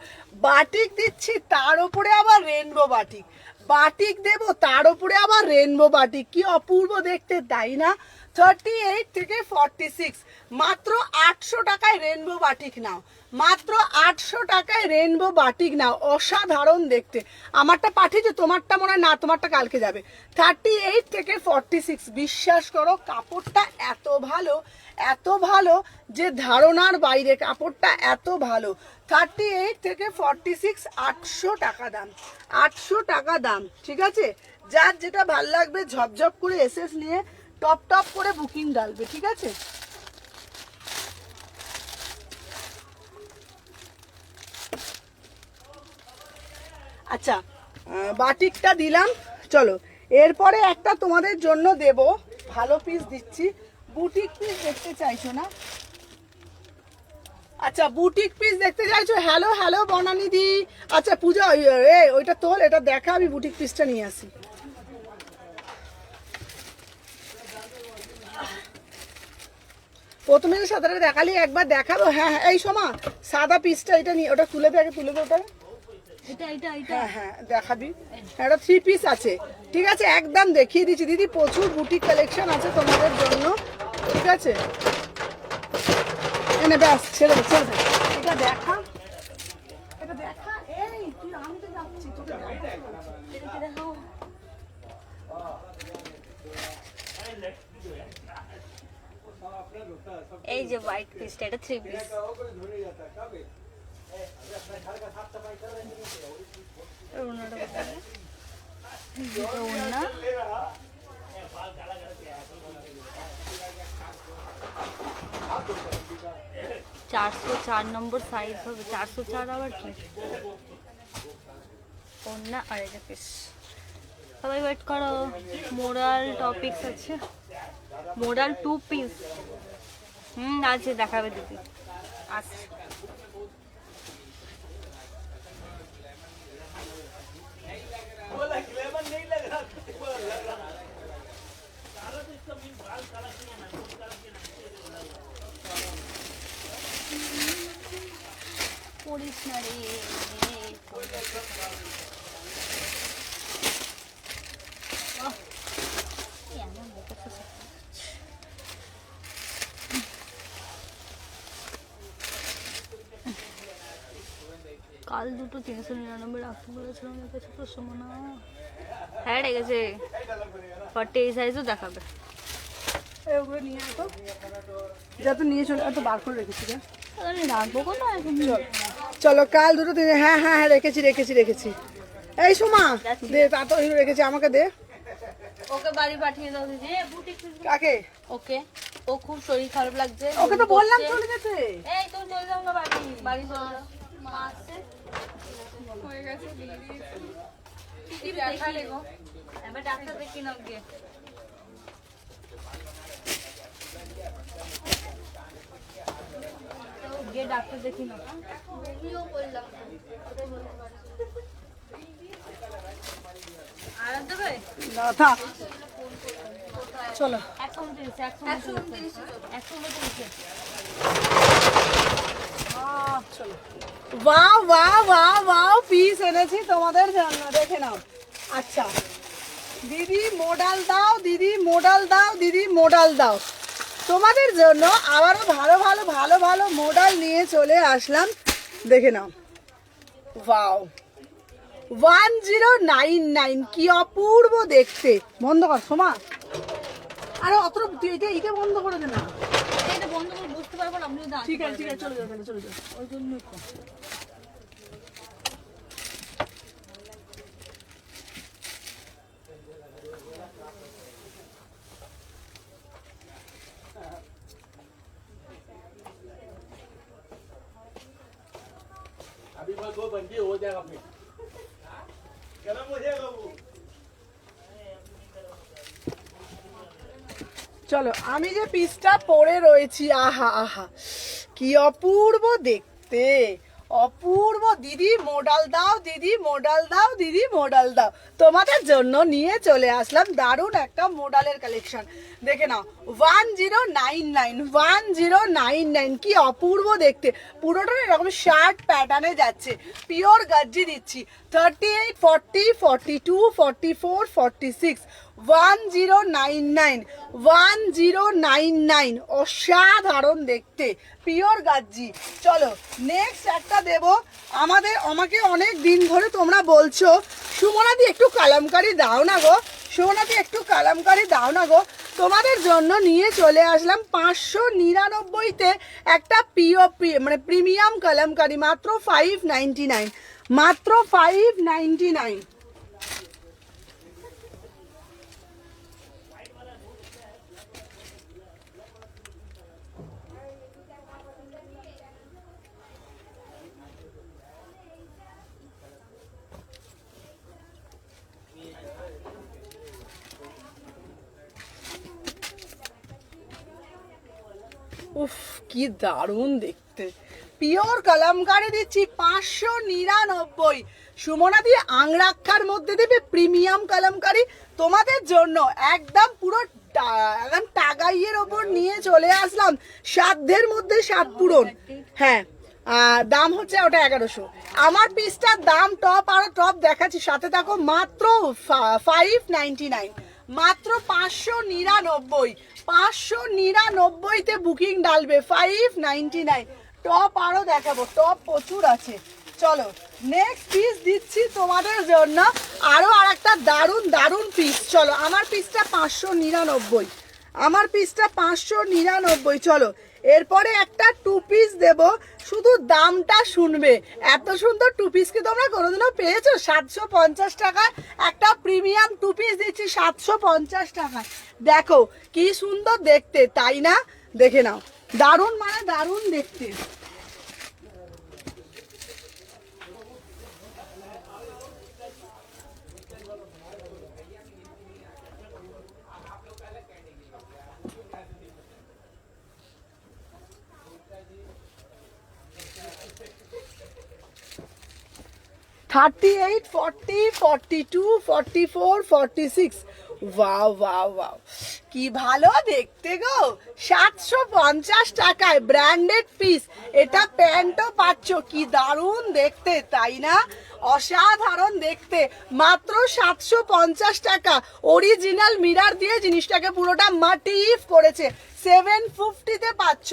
বাটিক দিচ্ছি, তার উপরে আবার রেনবো বাটিক, বাটিক দেব তার উপরে আবার রেনবো বাটিক, কি অপূর্ব দেখতে, তাই না? 38 থেকে 46, মাত্র 800 টাকায় রেনবো বাটিক নাও, মাত্র 800 টাকায় রেনবো বাটিক নাও, অসাধারণ দেখতে। আমারটা পাঠিয়েছে, তোমারটা মনে হয় না, তোমারটা কালকে যাবে। 38 থেকে 46, বিশ্বাস করো কাপড়টা এত ভালো, এত ভালো যে ধারণার বাইরে, কাপড়টা এত ভালো। 38 থেকে 46, 800 টাকা দাম, 800 টাকা দাম, ঠিক আছে? যার যেটা ভাল লাগবে ঝপঝপ করে এসএস নিয়ে টপ টপ করে বুকিং ডালবে, ঠিক আছে? আচ্ছা, বাটিকটা দিলাম, চলো এরপরে একটা তোমাদের জন্য দেব, ভালো পিস দিচ্ছি। বুটিক পিস দেখতে চাইছো না? আচ্ছা, বুটিক পিস দেখতে চাইছো? হ্যালো হ্যালো বনানি দি। আচ্ছা পূজা, ওইটা তোল, এটা দেখা, আমি বুটিক পিসটা নিয়ে আসি। প্রথমে যে সাদাটা দেখালি, একবার দেখাবো। হ্যাঁ হ্যাঁ, এই সময় সাদা পিসটা এটা নিয়ে, ওটা তুলে দে, আগে তুলে দে ওটা। হ্যাঁ হ্যাঁ দেখাবি, একটা 3 পিস আছে, ঠিক আছে? একদম দেখিয়ে দিচ্ছি দিদি, প্রচুর বুটিক কালেকশন আছে তোমাদের জন্য, ঠিক আছে? এনে ব্যাস, ছেড়ে দে ছেড়ে দে, এটা দেখা, এটা দেখা। এই তুই, আমি তো যাচ্ছি, তোকে দেখাবো। এই যে হোয়াইট পিসটা, এটা 3 পিস। ওড়না 404 নম্বর সাইজ হবে, 404 আবার কি, ওড়না আর এটা পিস। সবাই ওয়েট করো, মোরাল টপিকস আছে, মোরাল 2 পিস আছে, দেখাবে দিদি, আসছে। পড়িস না রে, কাল দুটো 399 রাখতে বলেছিলাম, দেখেছো তো সুমনা? হ্যাঁ রেখেছে, 40 এই সাইজও দেখাবে। ওগুলো নিয়ে আসো, যা তো নিয়ে চলে, তো বার করে রেখেছি রে, আমি রাখবো কোথায় এখন? চলো কাল দুটো হ্যাঁ হ্যাঁ হ্যাঁ রেখেছি রেখেছি রেখেছি। এই সোমা দে, তা তো রেখেছি, আমাকে দে। ওকে বাড়ি পাঠিয়ে দাও দিদি। কাকে? ওকে, ও খুব শরীর খারাপ লাগছে, ওকে তো বললাম চলে যেতে। এই তুমি চলে যাও না বাড়ি, বাড়ি চলে যাও। মা আসছে, হয়ে গেছে, দিয়ে দিয়েছি। কি দেখালে গো? এবার ডাক্তার দেখি নাও গিয়ে। গিয়ে ডাক্তার দেখি নাও। আর দেবে না থাক, চলো। 129, 129। চলো, wow wow wow wow, piece এনেছি তোমাদের জন্য, দেখে নাও। আচ্ছা দিদি মোডাল দাও, দিদি মোডাল দাও, দিদি মোডাল দাও, তোমাদের জন্য আবারও ভালো ভালো ভালো ভালো মোডাল নিয়ে চলে আসলাম, দেখে নাও। ওয়াও 1099, কি অপূর্ব দেখতে। বন্ধ কর সোমা, আরে অত এটা বন্ধ করে দে না। এটা বন্ধ করে বুঝতে পারবো না, আপনি যদি ঠিক আছে ঠিক আছে, চলে যাও চলে যাও। ওই জন্যই তো। अभी बस वो बंदी हो जाएगा फिर गरम हो जाएगा वो। চলো, আমি যে পিসটা পরে রয়েছি, আহা আহা কি অপূর্ব দেখতে, অপূর্ব। দিদি মডাল দাও, দিদি মডাল দাও, দিদি মডাল দাও। তোমাদের জন্য নিয়ে চলে আসলাম দারুণ একটা মডালের কালেকশন। দেখে নাও, 1099, 1099, কি অপূর্ব দেখতে। পুরোটা এরকম শার্ট প্যাটার্নে যাচ্ছে, পিওর গাজ্জি দিচ্ছি। 38, 40, 42, 44, 46, 1099, 1099, অসাধারণ দেখতে, পিওর গাজ্জি। চলো নেক্সট একটা দেব। আমাকে অনেক দিন ধরে তোমরা বলছো সুমনাদি একটু কালামকারি দাও না গো, সুমনাদি একটু কালামকারি দাও না গো। তোমাদের জন্য নিয়ে চলে আসলাম 599-তে একটা পিওপি মানে প্রিমিয়াম কালামকারি, মাত্র 599, মাত্র 599। উফ কি দারুণ দেখতে, পিওর কালামকারি দিচ্ছি 599। সুমনাদি আংরাক্ষার মধ্যে দেবে প্রিমিয়াম কালামকারি তোমাদের জন্য, একদম পুরো একদম টাগাইয়ের ওপর নিয়ে চলে আসলাম। সাধ্যের মধ্যে সাত পূরণ। হ্যাঁ, দাম হচ্ছে ওটা 1100। আমার পিসটার দাম টপ, আরো টপ দেখাচ্ছি, সাথে থাকো। মাত্র 599, মাত্র 599, 599-তে বুকিং ডালবে। 599, টপ আরো দেখাবো, টপ প্রচুর আছে। চলো নেক্সট পিস দিচ্ছি তোমাদের জন্য, আরো আর একটা দারুণ দারুণ পিস। চলো, আমার পিসটা 599, আমার পিসটা 599। চলো এরপরে একটা টু পিস দেব, শুধু দামটা শুনবে। এত সুন্দর টু পিস কি তোমরা কোনোদিনও পেয়েছো? 750 টাকায় একটা প্রিমিয়াম টু পিস দিচ্ছি, 750 টাকায়। দেখো কি সুন্দর দেখতে, তাই না? দেখে নাও, দারুণ মানে দারুণ দেখতে। থার্টি 40, 42, 44, 46, ওয়াও ওয়াও ওয়াও, কি ভালো দেখতে গো। 750 টাকায় ব্র্যান্ডেড পিস, এটা প্যান্টও পাচ্ছ, কি দারুণ দেখতে, তাই না? অসাধারণ দেখতে, মাত্র 750 টাকা। অরিজিনাল মিরার দিয়ে জিনিসটাকে পুরোটা মাটিফ করেছে। 750-তে পাচ্ছ,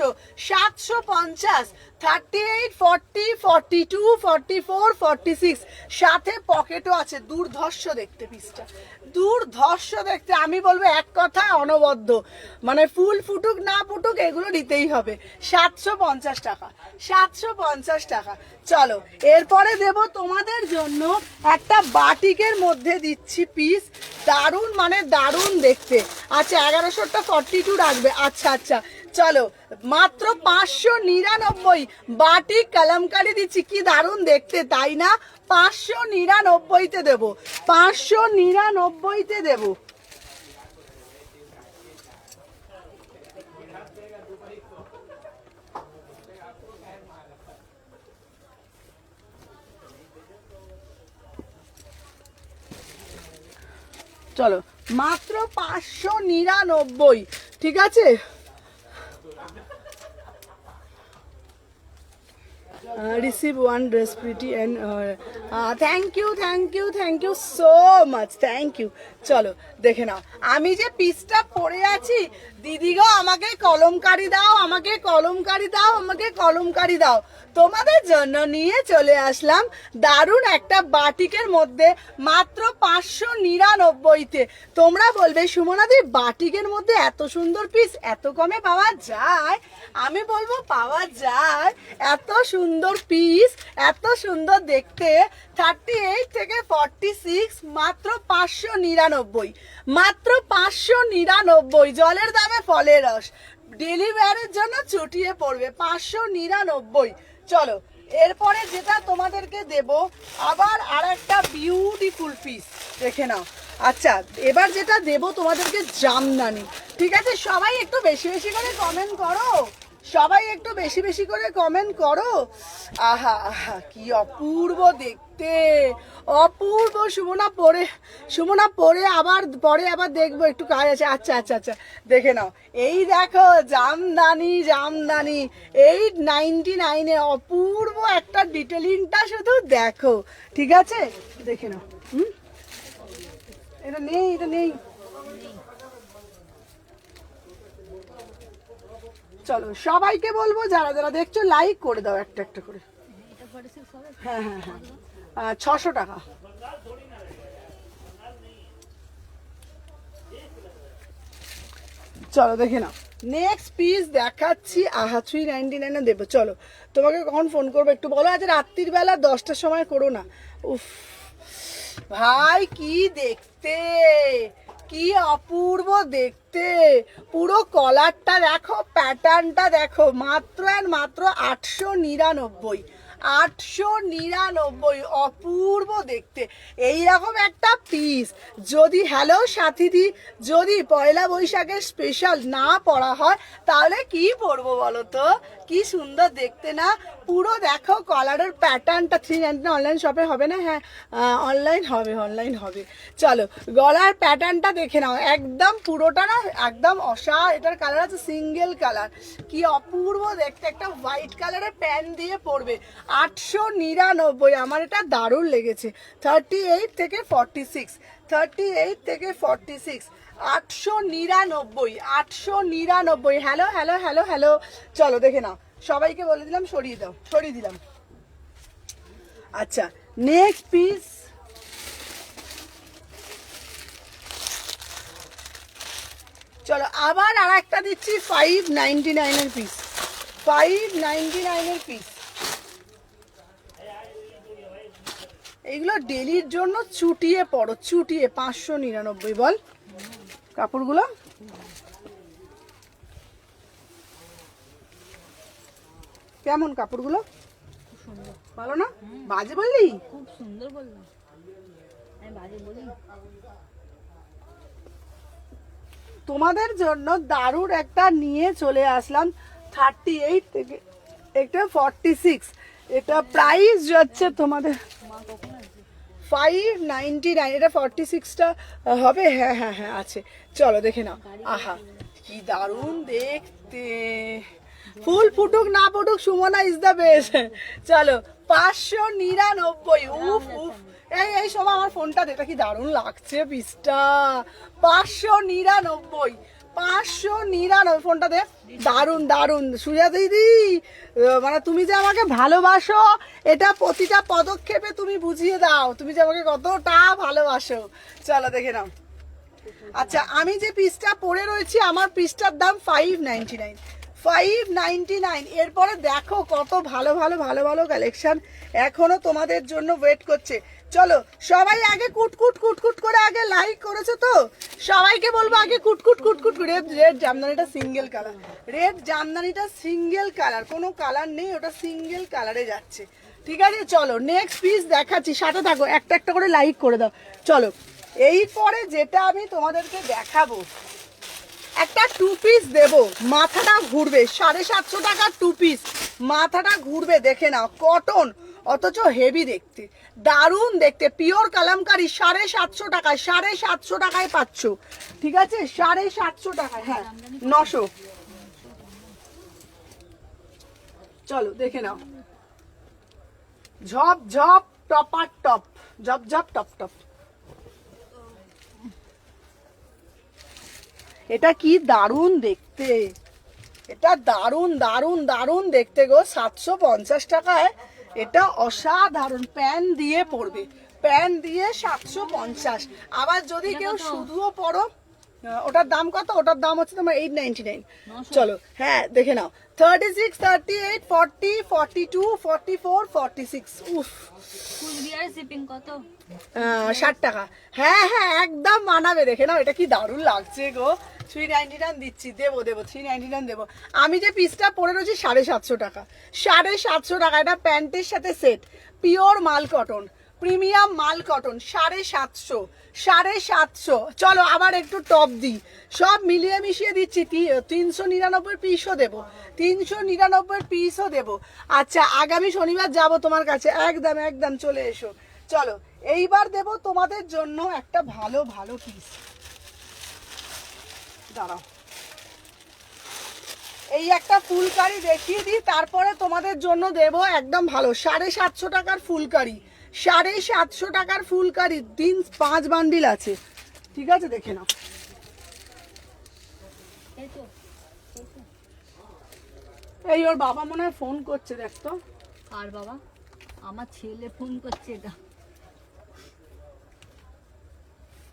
750। 38, 40, 42, 44, 46, সাথে পকেটও আছে। দুর্ধর্ষ দেখতে পিসটা, দুর্ধর্ষ দেখতে। আমি বলবো এক কথা অনবদ্য, মানে ফুল ফুটুক না ফুটুক এগুলো নিতেই হবে। 750 টাকা, 750 টাকা। চলো এরপরে দেব তোমাদের জন্য একটা বাটিকের মধ্যে দিচ্ছি পিস, দারুণ মানে দারুণ দেখতে। আচ্ছা 1100টা 42 রাখবে, আচ্ছা আচ্ছা। চলো মাত্র 599 বাটিক কালামকারি দিচ্ছি, কি দারুণ দেখতে, তাই না? 599-তে দেবো, 599-তে দেবো। চলো মাত্র 599, ঠিক আছে? Receive one dress pretty and thank you so much, thank you. চলো দেখে নাও, আমি যে পিসটা পরে আছি, দিদি গো আমাকে কলমকারি দাও, আমাকে কলমকারি দাও, আমাকে কলমকারি দাও। তোমাদের জন্য নিয়ে চলে আসলাম দারুণ একটা বাটিকের মধ্যে মাত্র 599-তে। তোমরা বলবে সুমনাদি বাটিকের মধ্যে এত সুন্দর পিস এত কমে পাওয়া যায়? আমি বলবো পাওয়া যায়। এত সুন্দর পিস, এত সুন্দর দেখতে, 38 থেকে 46, মাত্র 599, মাত্র 599। জলের দামে ফলের রস, ডেলি ওয়্যারের জন্য চুটিয়ে পড়বে 599। চলো এরপরে যেটা তোমাদেরকে দেব আবার আর একটা বিউটিফুল পিস, দেখে নাও। আচ্ছা এবার যেটা দেব তোমাদেরকে জামদানি, ঠিক আছে? সবাই একটু বেশি বেশি করে কমেন্ট করো, সবাই একটু বেশি বেশি করে কমেন্ট করো। আহা আহা কি অপূর্ব দেখতে, অপূর্ব। সুমনা পরে আবার দেখবো একটু কাজ আছে। আচ্ছা আচ্ছা আচ্ছা দেখে নাও, এই দেখো জামদানি, জামদানি 899-এ অপূর্ব একটা ডিটেলিংটা শুধু দেখো, ঠিক আছে? দেখে নাও। এটা নেই, এটা নেই। চলো সবাইকে বলবো যারা যারা দেখছো লাইক করে দাও একটা একটা করে। হ্যাঁ হ্যাঁ হ্যাঁ 600 টাকা। চলো দেখে নাও, নেক্সট পিস দেখাচ্ছি। আহা 399-এ দেবো। চলো তোমাকে কখন ফোন করবো একটু বলো। আজ রাত্রির বেলা 10টার সময় করো না। উফ ভাই কি দেখতে, কি অপূর্ব দেখতে। পুরো কলারটা দেখো, প্যাটার্নটা দেখো, মাত্র আর মাত্র 899, 899। অপূর্ব দেখতে এইরকম একটা পিস যদি, হ্যালো সাথীদি, যদি পয়লা বৈশাখের স্পেশাল না পরা হয় তাহলে কি পরবো বলো তো? কি সুন্দর দেখতে না? পুরো দেখো কলারের প্যাটার্নটা। 399 অনলাইন শপে হবে না? হ্যাঁ অনলাইন হবে, অনলাইন হবে। চলো গলার প্যাটার্নটা দেখে নাও, একদম পুরোটা না একদম এটার কালার আছে সিঙ্গেল কালার, কি অপূর্ব দেখতে। একটা হোয়াইট কালারের প্যান্ট দিয়ে পরবে, 899। আমার এটা দারুণ লেগেছে। 38 থেকে 46, 38 থেকে 46, 899, 899। Hello hello hello hello. চলো দেখে নাও, সবাইকে বলে দিলাম সরিয়ে দাও, সরিয়ে দিলাম। আচ্ছা নেক্সট পিস, চলো আবার আর একটা দিচ্ছি 599-এর পিস, 599-এর পিস। এইগুলো ডেলির জন্য চুটিয়ে পড়ো, চুটিয়ে। 599 বল কাপড়গুলো। কেমন কাপড়গুলো? ভালো না? বাজে বললি? খুব সুন্দর বললাম, আমি বাজে বলি? তোমাদের জন্য দারুণ একটা নিয়ে চলে আসলাম 38 থেকে এটা 46। এটা প্রাইস যাচ্ছে তোমাদের 599। এটা 46টা হবে। হ্যাঁ হ্যাঁ হ্যাঁ আছে। চলো দেখে নাও, আহা কি দারুণ দেখতে। ফুল ফুটুক না ফুটুক সুমনা ইজ দ্য বেস্ট। চলো 599। উফ উফ, এই সময় আমার ফোনটা দেখে কি দারুণ লাগছে পিসটা। 599, 599 ফোনটা দেখ, দারুণ দারুণ। সুজা দিদি মানে তুমি যে আমাকে ভালোবাসো এটা প্রতিটা পদক্ষেপে তুমি বুঝিয়ে দাও, তুমি যে আমাকে কতটা ভালোবাসো। চলো দেখে নাও। আচ্ছা আমি যে পিসটা পরে রয়েছি, আমার পিসটার দাম 599, 599। এরপরে দেখো কত ভালো ভালো ভালো ভালো কালেকশন এখনো তোমাদের জন্য ওয়েট করছে। চলো সবাই আগে কুটকুট কুটকুট করে আগে লাইক করেছো তো? সবাইকে বলবো আগে কুটকুট কুটকুট করে। রেড জামদানিটা সিঙ্গেল কালার, রেড জামদানিটা সিঙ্গেল কালার, কোনো কালার নেই, ওটা সিঙ্গেল কালারে যাচ্ছে, ঠিক আছে? চলো নেক্সট পিস দেখাচ্ছি, সাথে থাকো, একটা একটা করে লাইক করে দাও। চলো এরপরে যেটা আমি তোমাদেরকে দেখাবো, একটা 2 পিস দেবো, মাথাটা ঘুরবে। 750 টাকার 2 পিস, মাথাটা ঘুরবে। দেখে নাও, কটন অথচ হেভি দেখতে, দারুণ দেখতে, পিওর কালামকারি। 750 টাকায়, 750 টাকায় পাচ্ছ, ঠিক আছে? 750 টাকায়, হ্যাঁ 900। চলো দেখে নাও, ঝপ ঝপ টপার টপ, ঝপ ঝপ টপ টপ। এটা কি দারুণ দেখতে, এটা দারুণ দারুণ দারুণ দেখতে গো। 750 টাকায় এটা অসাধারণ। প্যান দিয়ে পড়বে, প্যান দিয়ে 750। আবার যদি কেউ শুধুও পড়ো, ওটার দাম কত? ওটার দাম হচ্ছে তোমার 899। চলো হ্যাঁ দেখে নাও। 36, 38, 40, 42, 44, 46। উফ, কুচবিহার শিপিং কত? 60 টাকা। হ্যাঁ হ্যাঁ একদম মানাবে, দেখে নাও। এটা কি দারুণ লাগছে গো। 399 দিচ্ছি, দেবো দেবো, 399 দেবো। আমি যে পিসটা পরে রয়েছি 750 টাকা, 750 টাকা। এটা প্যান্টের সাথে সেট, পিওর মাল কটন, প্রিমিয়াম মাল কটন, 750, 750। চলো আবার একটু টপ দিই, সব মিলিয়ে মিশিয়ে দিচ্ছি। 399 পিসও দেবো, 399 পিসও দেবো। আচ্ছা আগামী শনিবার যাব তোমার কাছে, একদম একদম চলে এসো। চলো এইবার দেব তোমাদের জন্য একটা ভালো ভালো পিস, দাঁড়াও। এই একটা ফুলকারি দেখিয়ে দিই, তারপরে তোমাদের জন্য দেব একদম ভালো 750 টাকার ফুলকারি, 750 টাকার ফুলকারি। 5 বান্ডিল আছে, ঠিক আছে দেখে নাও। এই ওর বাবা মনে হয় ফোন করছে, দেখতো। আর বাবা, আমার ছেলে ফোন করছে। এটা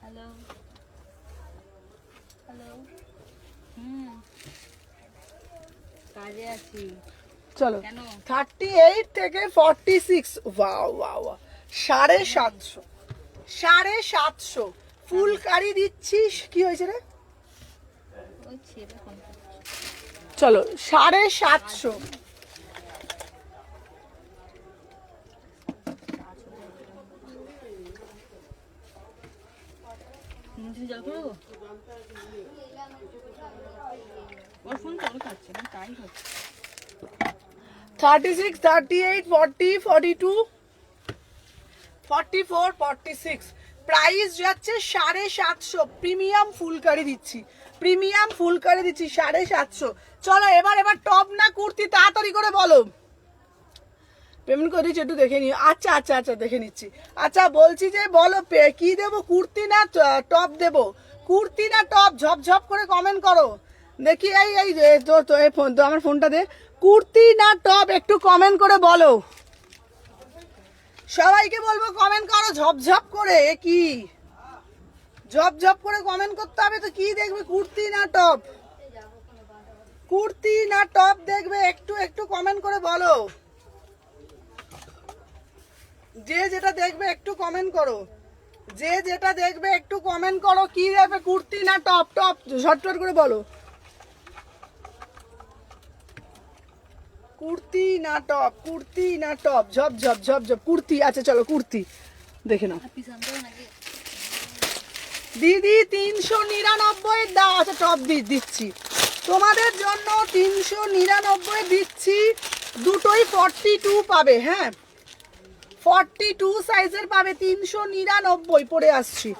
হ্যালো হ্যালো, কাজে আছি। চলো কেন? 38 থেকে 46। ওয়াও ওয়াও, 750, 750 ফুলকারি দিচ্ছিস। কি হয়েছে রে? ওই ছেলে ফোন করছে। চলো 750। জল করবো? ওর ফোন চালু থাকছে না, তাই হচ্ছে। 36, 38, 40, 42, 44, 46। প্রাইস যাচ্ছে 750। প্রিমিয়াম ফুলকারি দিচ্ছি, প্রিমিয়াম ফুলকারি দিচ্ছি 750। চলো এবার টপ না কুর্তি, তাড়াতাড়ি করে বলো। পেমেন্ট করে দিচ্ছি, একটু দেখে নিও। আচ্ছা আচ্ছা আচ্ছা দেখে নিচ্ছি। আচ্ছা বলছি যে বলো কি দেবো, কুর্তি না টপ দেবো? কুর্তি না টপ, ঝপঝপ করে কমেন্ট করো দেখি। এই এই তো এই ফোন তো, আমার ফোনটা দে। কুর্তি না টপ একটু কমেন্ট করে বলো, সবাইকে বলবো কমেন্ট করো ঝপঝপ করে। এ কি ঝপঝপ করে কমেন্ট করতে হবে তো। কি দেখবে, কুর্তি না টপ? কুর্তি না টপ দেখবে, একটু একটু কমেন্ট করে বলো। যে যেটা দেখবে একটু কমেন্ট করো, যে যেটা দেখবে একটু কমেন্ট করো। কি দেখবে, কুর্তি না টপ? টপ ঝটঝট করে বলো, কুর্তি না টপ, কুর্তি না টপ, ঝপ ঝপ ঝপ ঝপ কুর্তি। আচ্ছা চলো কুর্তি দেখে নাও। দিদি 399 দাও। আচ্ছা টপ দিচ্ছি তোমাদের জন্য, 399 দিচ্ছি। দুটোই 42 পাবে, হ্যাঁ 42 সাইজের পাবে, 399 পরে আসছি।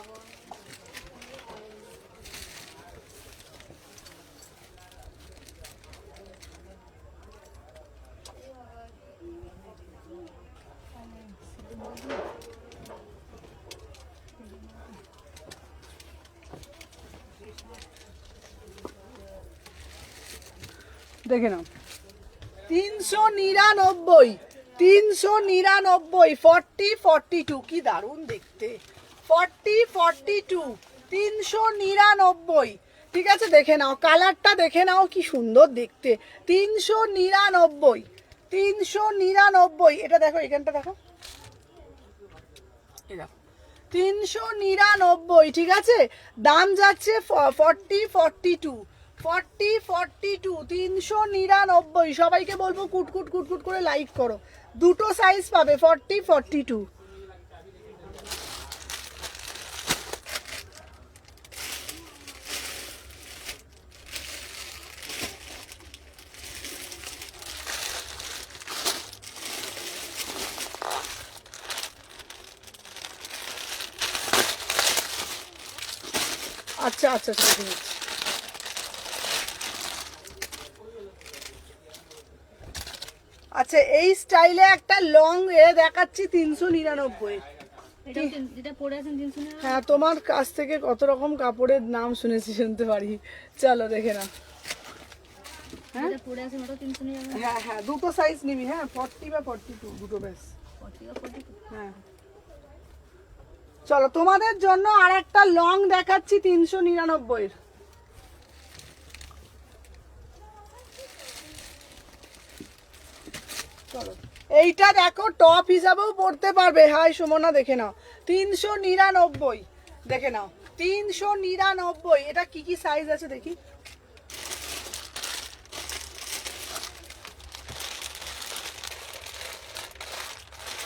দেখে নাও 399, 399, 40, 42। কি দারুণ দেখতে, 40, 42, 399। ঠিক আছে দেখে নাও, কালারটা দেখে নাও কি সুন্দর দেখতে। 399, 399। এটা দেখো, এখানটা দেখো, এই দেখো 399। ঠিক আছে, দাম যাচ্ছে 40, 42, 40, 42, 399। সবাইকে বলবো কুটকুট কুটকুট করে লাইক করো। দুটো সাইজ পাবে, 40, 42। আচ্ছা আচ্ছা ঠিক আছে। আচ্ছা আচ্ছা এই স্টাইলে একটা লং এ দেখাচ্ছি 399। যেটা পরে আছেন 300 হ্যাঁ তোমার কাছ থেকে কত রকম কাপড়ের নাম শুনেছি, শুনতে পারি। চলো দেখে না। যেটা পরে আছেন ওটা 300 হ্যাঁ হ্যাঁ দুটো সাইজ নিবি, হ্যাঁ 40 বা 42 দুটো ব্যাস। 40 বা 42 হ্যাঁ চলো তোমাদের জন্য আর একটা লং দেখাচ্ছি 399 এর। চলো এইটা দেখো টপ হিসাবেও পরতে পারবে। হাই সুমনা দেখে নাও 399, দেখে নাও 399। এটা কি কি সাইজ আছে দেখি।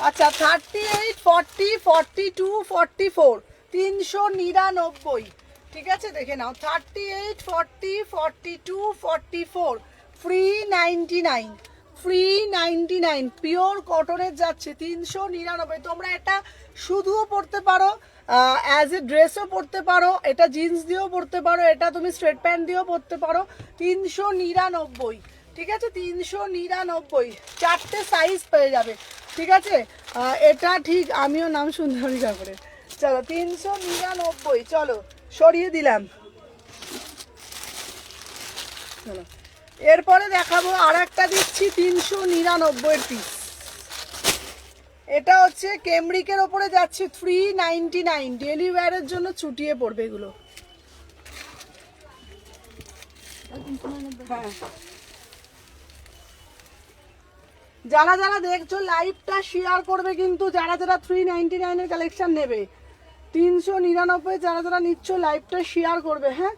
আচ্ছা 38, 40, 42, 44, 399। ঠিক আছে দেখে নাও 38, 40, 42, 44, ফ্রি 99, ফ্রি 99, পিওর কটনের যাচ্ছে 399। তোমরা এটা শুধুও পরতে পারো, অ্যাজ এ ড্রেসও পরতে পারো, এটা জিন্স দিয়েও পরতে পারো, এটা তুমি স্ট্রেট প্যান্ট দিয়েও পরতে পারো। 399, ঠিক আছে 399, চারটে সাইজ পেয়ে যাবে। ঠিক আছে এটা ঠিক আমিও নাম শুনতে পারি কাপড়ে। চলো 399, চলো সরিয়ে দিলাম। চলো এরপরে দেখাবো আর একটা দিচ্ছি 399 পিস। এটা হচ্ছে কেমব্রিকের ওপরে যাচ্ছে 399, ডেলি ওয়্যারের জন্য ছুটিয়ে পড়বে এগুলো। হ্যাঁ যারা যারা দেখছো লাইভটা শেয়ার করবে কিন্তু, যারা যারা 399 এর কালেকশন নেবে, 399 যারা যারা নিচ্ছ লাইভটা শেয়ার করবে। হ্যাঁ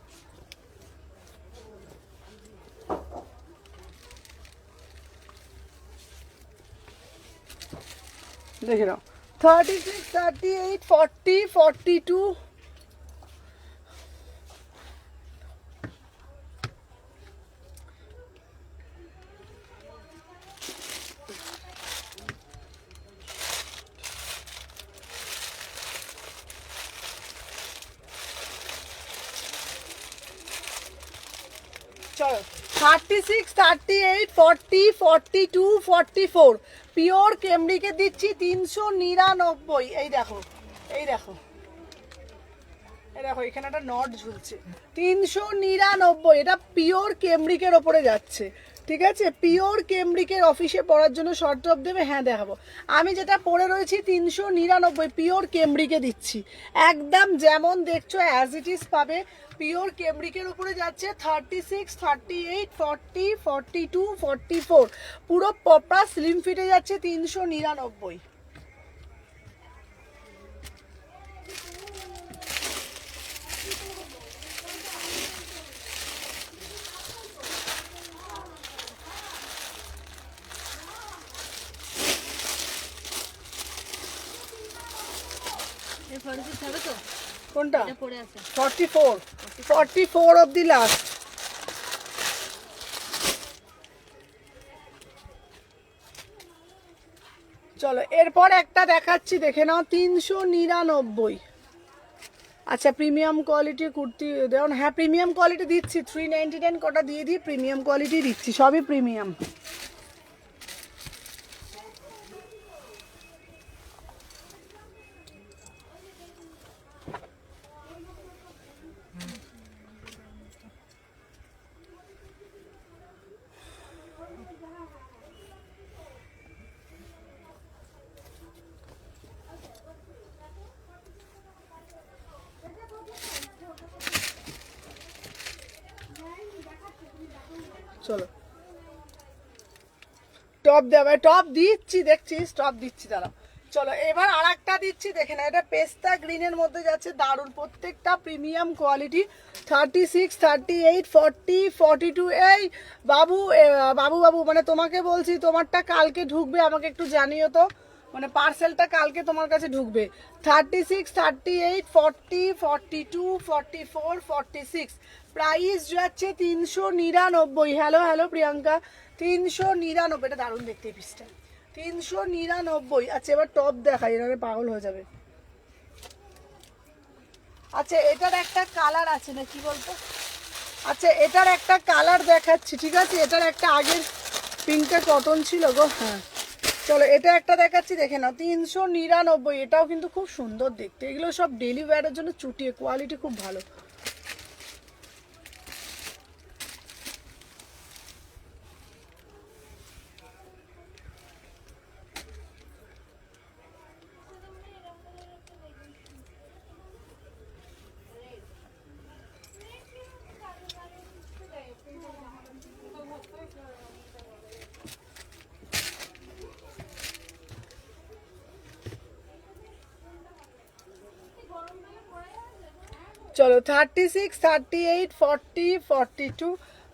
দেখে নাও 36, 38, 40, 42, চলো 36, 38, 40, 42, 44, পিওর কেমব্রিকে দিচ্ছি 399। এই দেখো এই দেখো এই দেখো এখানে একটা নট ঝুলছে 399। এটা পিওর কেমব্রিকের ওপরে যাচ্ছে। ঠিক আছে পিওর কেমব্রিকের অফিসে পরার জন্য শর্ট টপ দেবে। হ্যাঁ দেখাবো, আমি যেটা পরে রয়েছি 399 পিওর কেমব্রিকে দিচ্ছি, একদম যেমন দেখছো অ্যাজ ইট ইজ পাবে। পিওর কেমব্রিকের উপরে যাচ্ছে 36, 38, 40, 42, 44, পুরো পপা স্লিম ফিটে যাচ্ছে 399। এই 46 হবে তো? কোনটা? এটা পরে আছে 44, 44 অফ দি লাস্ট। চলো এরপর একটা দেখাচ্ছি দেখে নাও 399। আচ্ছা প্রিমিয়াম কোয়ালিটির কুর্তি দেও না। হ্যাঁ প্রিমিয়াম কোয়ালিটি দিচ্ছি, 399 কটা দিয়ে দিই, প্রিমিয়াম কোয়ালিটি দিচ্ছি, সবই প্রিমিয়াম। চলো টপ দেবে, টপ দিচ্ছি দেখছিস, টপ দিচ্ছি দাঁড়া। চলো এবার আর একটা দিচ্ছি দেখে না, এটা পেস্তা গ্রিনের মধ্যে যাচ্ছে, দারুণ প্রত্যেকটা প্রিমিয়াম কোয়ালিটি। 36, 38, 40, 42। এই বাবু বাবু বাবু মানে তোমাকে বলছি, তোমারটা কালকে ঢুকবে, আমাকে একটু জানিও তো, মানে পার্সেলটা কালকে তোমার কাছে ঢুকবে। 36, 38, 40, 42, 44, 46, প্রাইস যাচ্ছে 399। Hello hello Priyanka, 399। এটা দারুণ দেখতে এই পিসটা, 399। আচ্ছা এবার টপ দেখাই, এখানে পাগল হয়ে যাবে। আচ্ছা এটার একটা কালার আছে না কি বলতো, আচ্ছা এটার একটা কালার দেখাচ্ছি। ঠিক আছে এটার একটা আগের পিঙ্কটা কটন ছিল গো। হ্যাঁ চলো এটা একটা দেখাচ্ছি, দেখে নাও 399, এটাও কিন্তু খুব সুন্দর দেখতে। এগুলো সব ডেলি ওয়্যারের জন্য চুটিয়ে, কোয়ালিটি খুব ভালো। চলো 36, 38, 40, 42,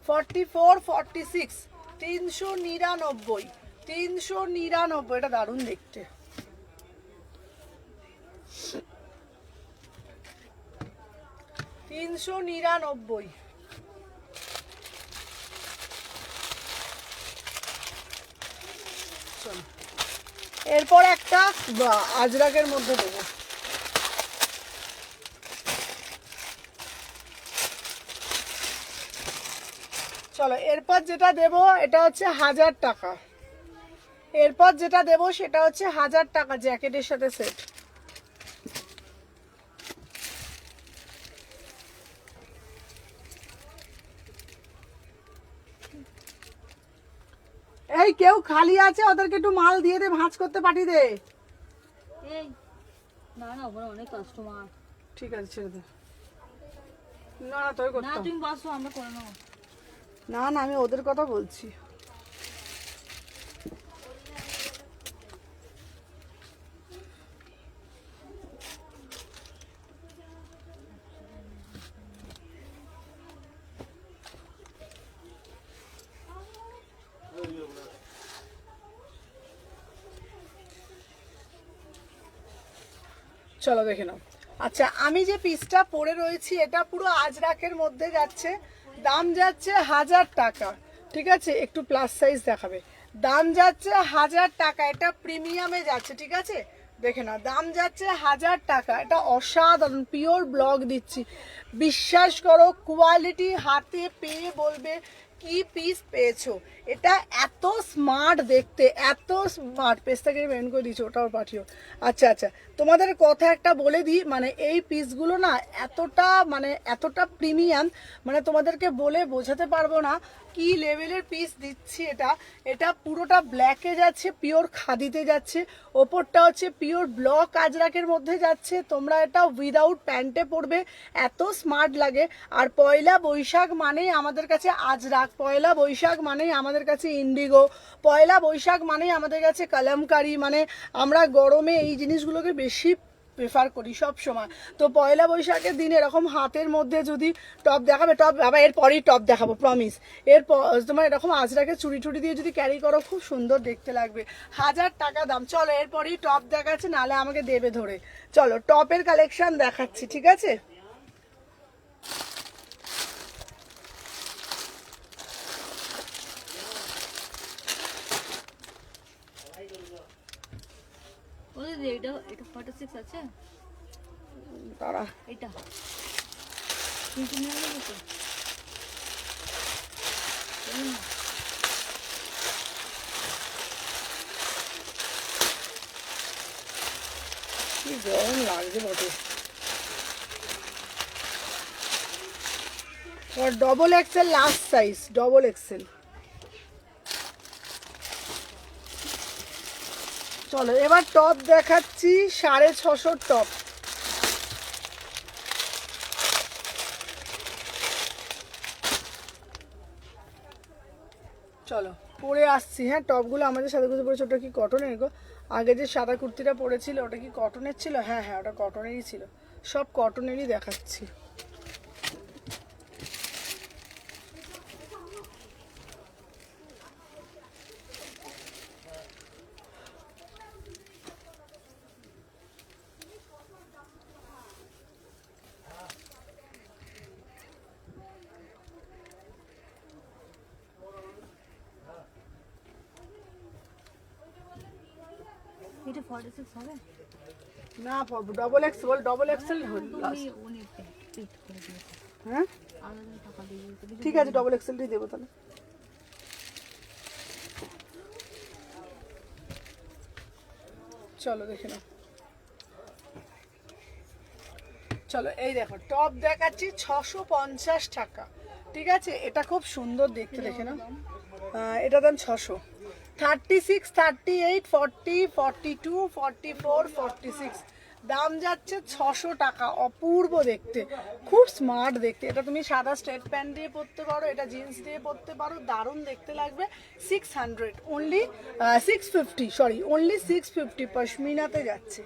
44, 46, 399, 399, এটা দারুণ দেখতে। 399। চলো এরপর একটা আজরাকের মধ্যে দেবো। চলো এরপর যেটা দেব এটা হচ্ছে 1000 টাকা। এরপর যেটা দেব সেটা হচ্ছে 1000 টাকা, জ্যাকেটের সাথে সেট। এই কেউ খালি আছে ওদেরকে একটু মাল দিয়ে দে, ভাঁজ করতে পাঠিয়ে দে। এই না না, ওখানে অনেক কাস্টমার। ঠিক আছে ছেড়ে দে। না না তোর না করতে তুমি বসো, আমরা করে নেবো। না না আমি ওদের কথা বলছি। চলো দেখে নাও। আচ্ছা আমি যে পিসটা পরে রয়েছি এটা পুরো আজরাকের মধ্যে যাচ্ছে, দাম যাচ্ছে 1000 টাকা। ঠিক আছে একটু প্লাস সাইজ দেখাবে, দাম যাচ্ছে 1000 টাকা। এটা প্রিমিয়ামে যাচ্ছে, ঠিক আছে দেখে নাও, দাম যাচ্ছে 1000 টাকা। এটা অসাধারণ পিওর ব্লক দিচ্ছি, বিশ্বাস করো কোয়ালিটি হাতে পেয়ে বলবে কি পিস পেয়েছো। এটা এত স্মার্ট দেখতে, এত স্মার্ট। পেজটাকে বেন করে দিচ্ছি, ওটাও পাঠিও। আচ্ছা আচ্ছা তোমাদের কথা একটা বলে দিই, মানে এই পিসগুলো না এতটা প্রিমিয়াম, মানে তোমাদেরকে বলে বোঝাতে পারবো না কি লেভেলের পিস দিচ্ছি। এটা পুরোটা ব্ল্যাকে যাচ্ছে, পিওর খাদিতে যাচ্ছে, ওপরটা হচ্ছে পিওর ব্লক আজরাকের মধ্যে যাচ্ছে। তোমরা এটা উইদাউট প্যান্টে পরবে, এত স্মার্ট লাগে। আর পয়লা বৈশাখ মানেই আমাদের কাছে আজরাক, পয়লা বৈশাখ মানেই আমাদের কাছে ইন্ডিগো, পয়লা বৈশাখ মানেই আমাদের কাছে কলমকারি। মানে আমরা গরমে এই জিনিসগুলোকে বেশি প্রেফার করি সব সময়। তো পয়লা বৈশাখের দিন এরকম হাতের মধ্যে যদি টপ দেখাবে, টপ আবার এরপরই টপ দেখাবো প্রমিস। এরপর তোমার এরকম আজরাকে চুড়ি টুড়ি দিয়ে যদি ক্যারি করো খুব সুন্দর দেখতে লাগবে। 1000 টাকা দাম। চলো এরপরই টপ দেখাচ্ছে, নাহলে আমাকে দেবে ধরে। চলো টপের কালেকশন দেখাচ্ছি, ঠিক আছে। এটা 46 আছে তারা এটা কিন্তু নিয়ে নেবো তো। কি গরম লাগছে বটে। Double XL last size, double XL. চলো এবার টপ দেখাচ্ছি, 650 টপ। চলো পরে আসছি। হ্যাঁ টপগুলো আমাদের সাথে গুজে পড়েছে। ওটা কি কটনের গো? আগে যে সাদা কুর্তিটা পরেছিল ওটা কি কটনের ছিল? হ্যাঁ হ্যাঁ ওটা কটনেরই ছিল, সব কটনেরই দেখাচ্ছি। এটা 46 হবে না ডবল এক্সেল, ডবল এক্সেল। তুমি উনি পিট করে দিও। হ্যাঁ আলাদা টাকা দিয়ে দিতে। ঠিক আছে ডবল এক্সেলটাই দেবো তাহলে। চলো দেখে নাও। চলো এই দেখো টপ দেখাচ্ছি 650 টাকা, ঠিক আছে? এটা খুব সুন্দর দেখতে, দেখে নাও। এটা দাম 600। 36, 38, 40, 42, 44, 46 দাম যাচ্ছে 600 টাকা। অপূর্ব দেখতে, খুব স্মার্ট দেখতে। এটা তুমি সাদা স্ট্রেট প্যান্ট দিয়ে পরতে পারো, এটা জিন্স দিয়ে পরতে পারো, দারুণ দেখতে লাগবে। 600 অনলি, 650 সরি, অনলি 650 পশমিনাতে যাচ্ছে,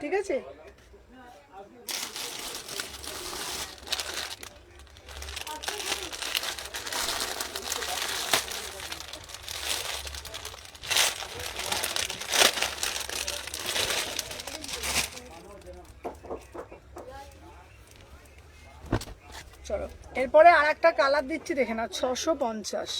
ঠিক আছে? চলো এরপরে আর একটা কালার দিচ্ছি, দেখে না, 650।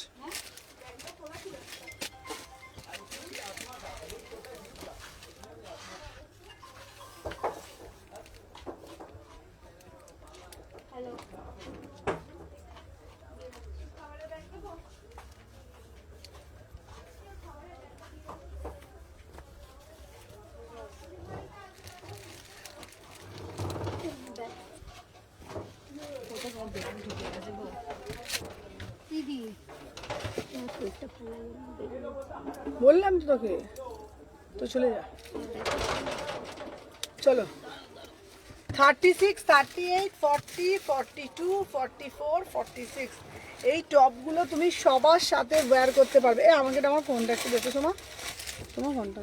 বললাম তো তোকে, তো চলে যা। চলো 36, 38, 40, 42, 44, 46 এই টপগুলো তুমি সবার সাথে ওয়্যার করতে পারবে। আমাকে আমার ফোনটা একটু দেখো, তোমার ফোনটা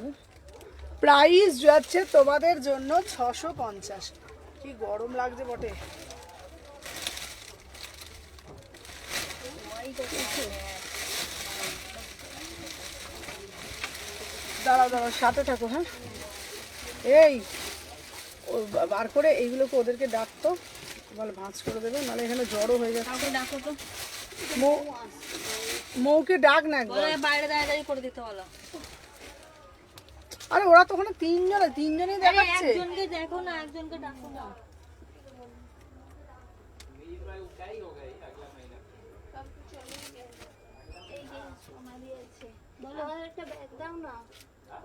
প্রাইস যাচ্ছে তোমাদের জন্য 650। কি গরম লাগছে বটে। দাঁড়াও দাঁড়াও, সাথে থাকো। হ্যাঁ এই বার করে এইগুলোকে ওদেরকে ডাকতো, বলে ভাঁজ করে দেবে, নাহলে এখানে জড়ো হয়ে যাচ্ছে। ডাকো তো, মৌকে ডাক না একবার। বাইরে দাঁড়িয়ে করে দিতে বলো। আরে ওরা তো ওখানে তিনজনই দেখাচ্ছে। একজনকে দেখো না, একজনকে ডাকো না।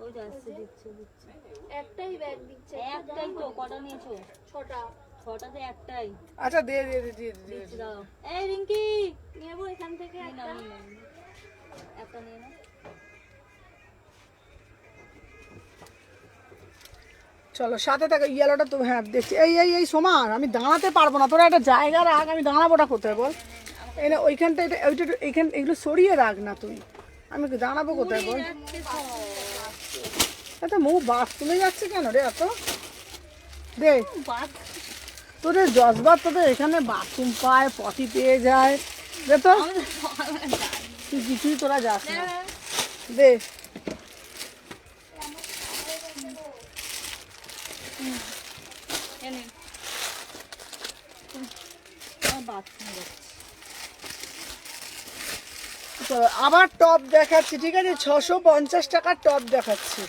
ওই যাচ্ছে, দিচ্ছে। একটাই ব্যাগ দিচ্ছে। একটাই তো, কটা নিয়েছো? 6টা। 6টাতে একটাই আচ্ছা দে। দিচ্ছি, দাও। এই রিঙ্কি, নেবো এখান থেকে একটা। একটা নিয়ে নাও। চলো সাথে থাকো। ইয়েলোটা তো হ্যাঁ দেখছি। এই সোমার, আমি দাঁড়াতে পারবো না, তোরা একটা জায়গা রাখ, আমি দাঁড়াবোটা কোথায় বল? এই না ওইখানটা, ওইটা এইখান, এগুলো সরিয়ে রাখ না তুই, আমি দাঁড়াবো কোথায় বল? আচ্ছা মৌ বাথরুমে যাচ্ছে কেন রে এত? দে, তোদের জজবার, তোদের এখানে বাথরুম পায়, পটি পেয়ে যায়, দে তো। তুই কিছুই তোরা যাস না, দে। আবার টপ দেখাচ্ছি, ঠিক আছে? 650 টাকার টপ দেখাচ্ছি।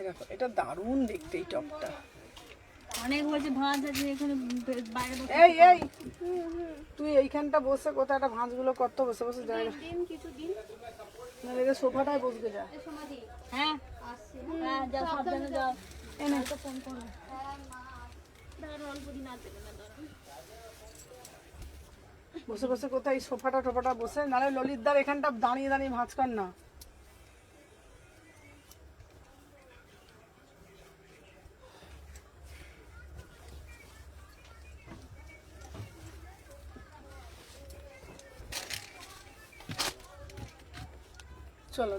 দেখো এটা দারুণ দেখতে, এই টপটা অনেক হয়েছে, ভাঁজ আছে এখানে বাইরে। এই তুই এইখানটা বসে কোথায় একটা ভাঁজগুলো কত বসে বসে জায়গা, না রে সোফাটায় বসবে যা। হ্যাঁ হ্যাঁ, যাও সাবধানে যাও। এনে ফোন করো। বসে বসে কোথায় সোফাটা টোফাটা বসে, নাহলে ললিতদার এখানটা দাঁড়িয়ে দাঁড়িয়ে ভাঁজ কর না। চলো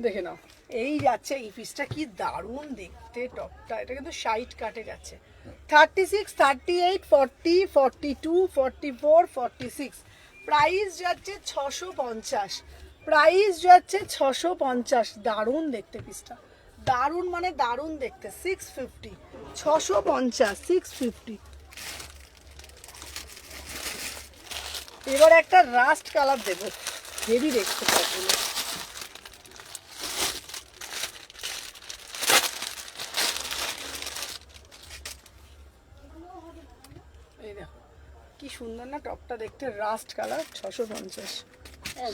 দেখে নাও। এই যাচ্ছে এই পিসটা, কি দারুণ দেখতে টপটা। এটা কিন্তু 60 কাটে যাচ্ছে। 36, 38, 40, 42, 44, 46 প্রাইস যাচ্ছে 650। প্রাইস যাচ্ছে 650। দারুণ দেখতে পিসটা, দারুণ মানে দারুণ দেখতে। 650, 650, 650। এবার একটা রাস্ট কালার দেবো, হেভি দেখতে পাবো। কি সুন্দর না টপটা দেখতে, রাস্ট কালার, 650।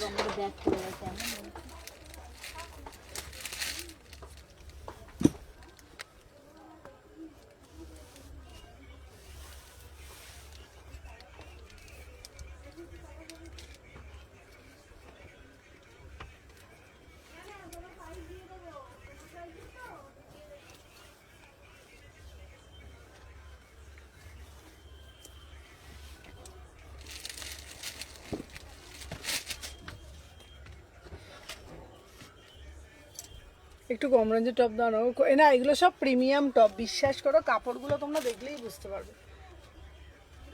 আমাকে ব্যাক করে গেছে এমন। একটু কম রেঞ্জের টপ দাও না, না এগুলো সব প্রিমিয়াম টপ, বিশ্বাস করো কাপড়গুলো তোমরা দেখলেই বুঝতে পারবে,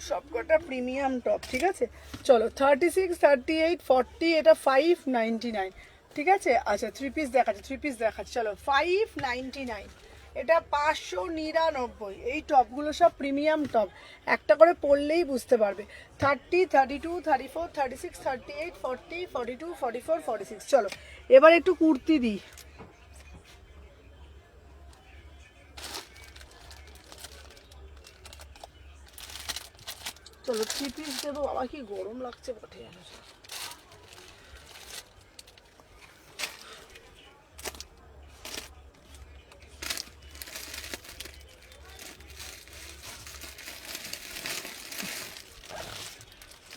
সবকটা প্রিমিয়াম টপ, ঠিক আছে। চলো 36, 38, 40, এটা 599, ঠিক আছে। আচ্ছা 3 পিস দেখাচ্ছি, 3 পিস দেখাচ্ছি, চলো 599, এটা 599। এই টপগুলো সব প্রিমিয়াম টপ, একটা করে পরলেই বুঝতে পারবে। 30, 32, 34, 36, 38, 40, 42, 44, 46। চলো এবার একটু কুর্তি দিই। চলো 3 পিস দেবো, বাবা কি গরম লাগছে বটে।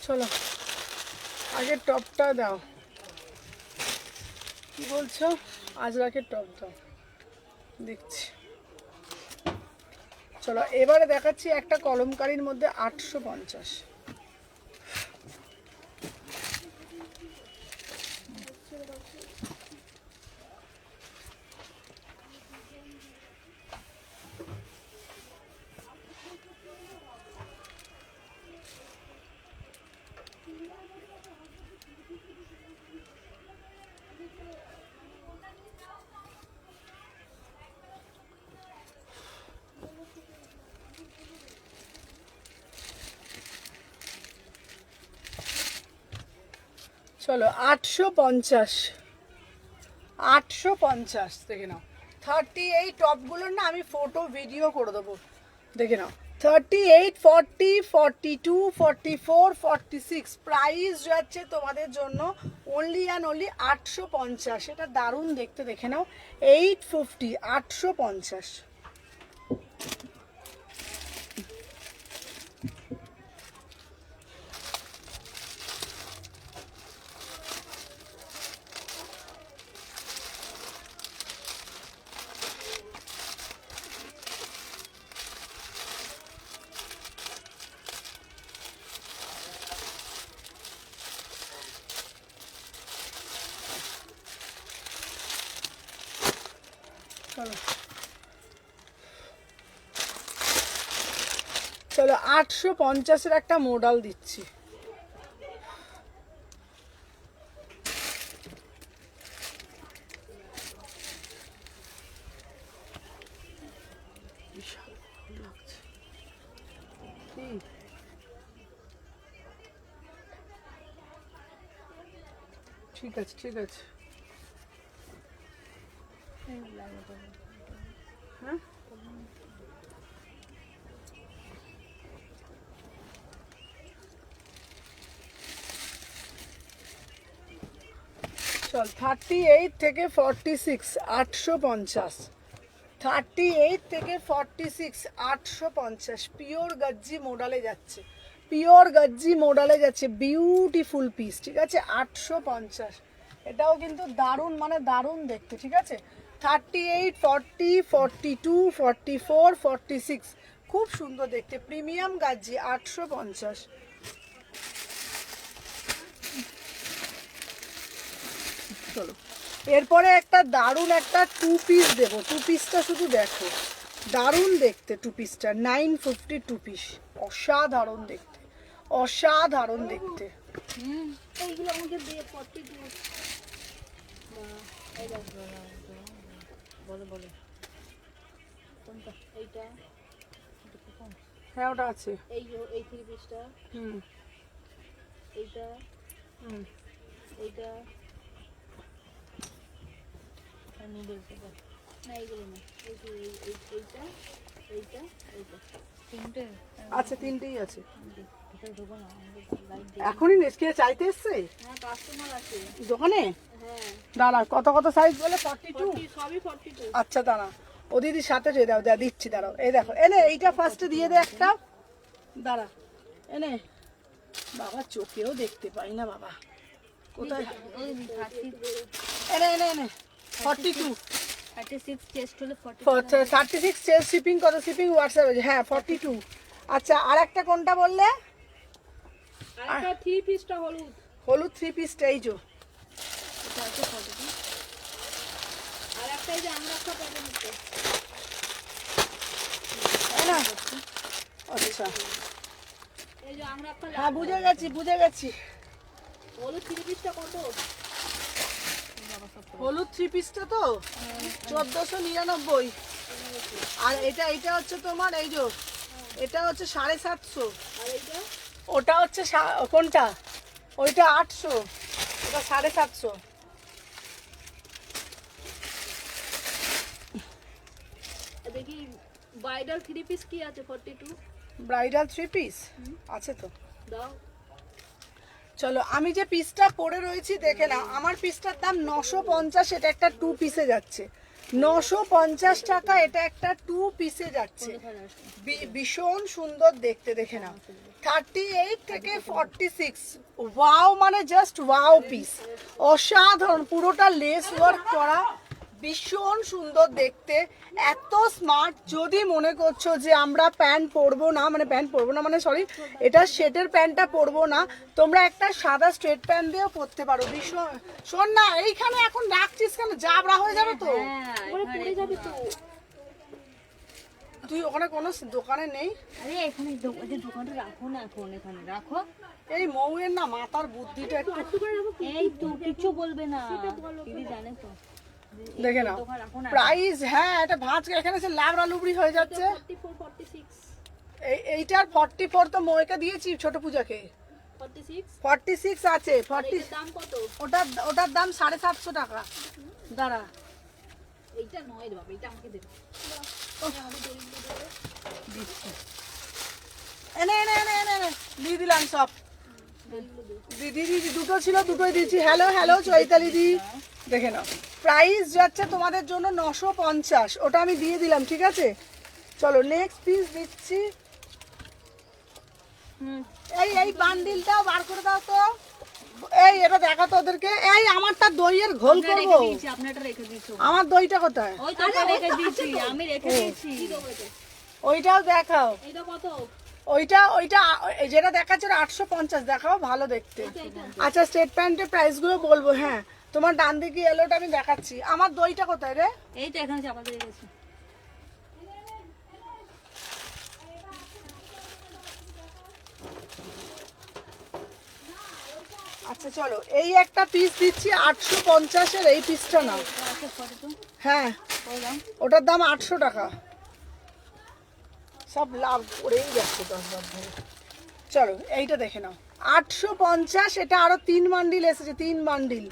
চলো আগের টপটা দাও, কি বলছো, আজরাকের টপ দাও, দেখছি। চলো এবারে দেখাচ্ছি একটা কলমকারীর মধ্যে 850। চলো 850, 850 দেখে নাও। 38 টপগুলোর না আমি ফটো ভিডিও করে দেবো, দেখে নাও। 38, 40, 42, 44, 46 প্রাইস যাচ্ছে তোমাদের জন্য অনলি অ্যান্ড অনলি 850। এটা দারুণ দেখতে, দেখে নাও। 850, 850। চলো 850-এর একটা মডেল দিচ্ছি। ঠিক আছে ঠিক আছে, হ্যাঁ চল 38 থেকে 46, 850। 38 থেকে 46, 850। পিওর গজ্জি মডেলে যাচ্ছে, পিওর গজ্জি মডেলে যাচ্ছে, বিউটিফুল পিস, ঠিক আছে। 850, এটাও কিন্তু দারুণ, মানে দারুণ দেখতে, ঠিক আছে। 38, 40, 42, 44, 46 খুব সুন্দর দেখতে, প্রিমিয়াম গাজ্জি, 850। চলো এরপরে একটা দারুণ একটা 2 পিস দেবো, 2 পিসটা শুধু দেখো, দারুণ দেখতে 2 পিসটা, 950 2 পিস, অসাধারণ দেখতে, অসাধারণ দেখতে। এইগুলো আমাকে দিয়ে 42 বলো বলো কোনটা? এইটা, হ্যাঁ ওটা আছে, এই 3 পিসটা, হুম এইটা, হুম। এইটা, নুডলস না এইগুলো না, এইটা, এইটা, এইটা, এইটা। তিনটে আচ্ছা তিনটেই আছে। এখনই নেসকে চাইতে এসছে হ্যাঁ কাস্টমার আছে দোকানে। হ্যাঁ দাঁড়া, কত কত সাইজ বলে? 42। সবই 42 আচ্ছা দাঁড়া, ও দিদির সাথে যে দাও, দিচ্ছি, দাঁড়াও। এই দেখো, এনে এইটা ফার্স্টে দিয়ে দে একটা। দাঁড়া, এনে বাবা, চোখেও দেখতে পাই না বাবা, কোথায়? এনে এনে এনে 42। 36 চেস্ট হলে 40 36 শিপিং কত? শিপিং হোয়াটসঅ্যাপে, হ্যাঁ 42। আচ্ছা, আর একটা কোনটা বললে? আর একটা 3 পিসটা হলুদ হলুদ 3 পিসটা, এই যে। আর একটা এই যে আমরাক্ষা প্যাটার্নটা তাই না? আচ্ছা, এই যে আমরাক্ষা হ্যাঁ বুঝে গেছি বুঝে গেছি। হলুদ 3 পিসটা কত? হলুদ 3 পিসটা তো 1499। আর এটা হচ্ছে তোমার, এই যে এটা হচ্ছে 750। আর এইটা ওটা হচ্ছে কোনটা? ওইটা 800, ওটা 750। দেখি ব্রাইডাল 3 পিস কি আছে 42 ব্রাইডাল 3 পিস আছে তো। দাও চলো, আমি যে পিসটা পরে রয়েছি দেখে নাও। আমার পিসটার দাম 950, এটা একটা 2 পিসে যাচ্ছে 950 টাকা। এটা একটা 2 পিসে যাচ্ছে, ভীষণ সুন্দর দেখতে, দেখে নাও। 38 থেকে 46, ওয়াও, মানে জাস্ট ওয়াও পিস, অসাধারণ, পুরোটা লেস ওয়ার্ক করা, ভীষণ সুন্দর দেখতে, এত স্মার্ট। যদি মনে করছো যে আমরা প্যান্ট পরবো না, মানে সরি, এটা সেটের প্যান্টটা পরবো না, তোমরা একটা সাদা স্ট্রেট প্যান্ট দিয়েও পরতে পারো। ভীষণ, শোন না, এইখানে এখন রাখছিস কেন? জাবরা হয়ে যাবে তো। ওরে পড়ে যাবে তো তুই ওখানে কোনো দোকানে নেই? আরে এখানে দোকানটা রাখো না, এখন এখানে রাখো। এই মৌয়ের না মাথার বুদ্ধিটা একটু, এই তো কিছু বলবে না, দিদি জানে তো। দেখে নাও দোকান রাখো না। প্রাইস। হ্যাঁ, এটা ভাঁজ, এখানে সে লাবড়া লুবড়ি হয়ে যাচ্ছে। 44 46 এইটার 44 তো মৌকে দিয়েছি, ছোট পূজাকে। 46 46 আছে, 40। এটার দাম কত? ওটার দাম 750 টাকা। দাঁড়া, এইটা নয় রে বাবা, এটা আমাকে দেবে দিচ্ছি। এনে এনে এনে এনে এনে দিয়ে দিলাম সব। দিদি দিদি দুটো ছিল, দুটোই দিচ্ছি। হ্যালো হ্যালো চৈতালি দি, দেখে নাও। প্রাইস যাচ্ছে তোমাদের জন্য 950, ওটা আমি দিয়ে দিলাম, ঠিক আছে? চলো নেক্সট পিস দিচ্ছি। এই বান্ডিলটাও বার করে দাও তো। এই এটা দেখা তো ওদেরকে। এই আমারটা দইয়ের ঘোল করবো। আপনারটা রেখে দিয়েছো। আমার দইটা কোথায়? ওই তো রেখে দিয়েছি, আমি রেখে দিয়েছি। ওইটাও দেখাও। এইটা কত? ওইটা যেটা দেখাচ্ছে 850, দেখাও, ভালো দেখতে। আচ্ছা, স্টেট প্যান্টের প্রাইসগুলো বলবো। হ্যাঁ, তোমার ডান দিকে এলোটা আমি দেখাচ্ছি। আমার দইটা কোথায় রে? এই তো এখানে চাপা দিয়ে গেছে। আচ্ছা চলো, এই একটা পিস দিচ্ছি 850-এর, এই পিসটা নাও। আচ্ছা ফটো তো হ্যাঁ, ওই দাম। ওটার দাম 800 টাকা। সব লাভ করেই যাচ্ছে 10 বার ধরে। চলো এইটা দেখে নাও, 850। এটা আরো 3 বান্ডিল এসেছে, 3 বান্ডিল।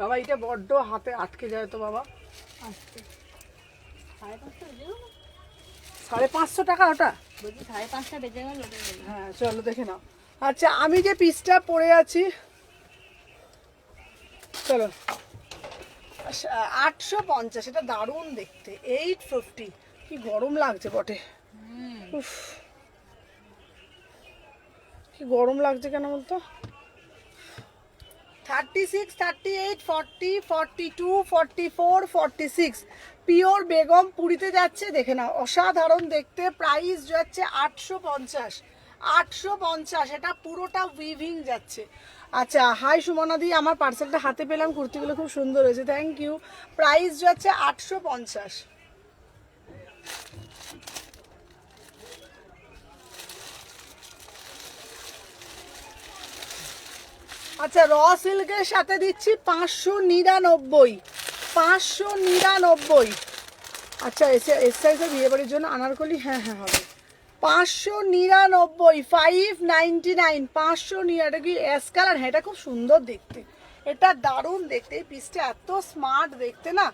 বাবা এটা বড্ড হাতে আটকে যায় তো বাবা। 550 টাকা ওটা। বলছি 5:30টা বেজে গেল, ওটাই বললাম। হ্যাঁ চলো দেখে নাও। আচ্ছা, আমি যে পিসটা পরে আছি, চলো 850, এটা দারুণ দেখতে। 850, কি গরম লাগছে বটে। উফ, কি গরম লাগছে কেন বলতো। 36, 38, 40, 42, 44, 46, পিওর বেগম পুরীতে যাচ্ছে, দেখে নাও, অসাধারণ দেখতে। প্রাইস যাচ্ছে 850। এটা পুরোটা উইভিং যাচ্ছে। আচ্ছা, হাই সুমনাদি, আমার পার্সেলটা হাতে পেলাম, কুর্তিগুলো খুব সুন্দর হয়েছে, থ্যাংক ইউ। প্রাইস যাচ্ছে 850। আচ্ছা, র সিল্কের সাথে দিচ্ছি 599, 599। আচ্ছা, এস সাইজের বিয়ে বাড়ির জন্য আনারকলি, হ্যাঁ হ্যাঁ হবে। 599, 599, 599। এটা কি এস কালার? হ্যাঁ, এটা খুব সুন্দর দেখতে, এটা দারুণ দেখতে, এই পিসটা এত স্মার্ট দেখতে না।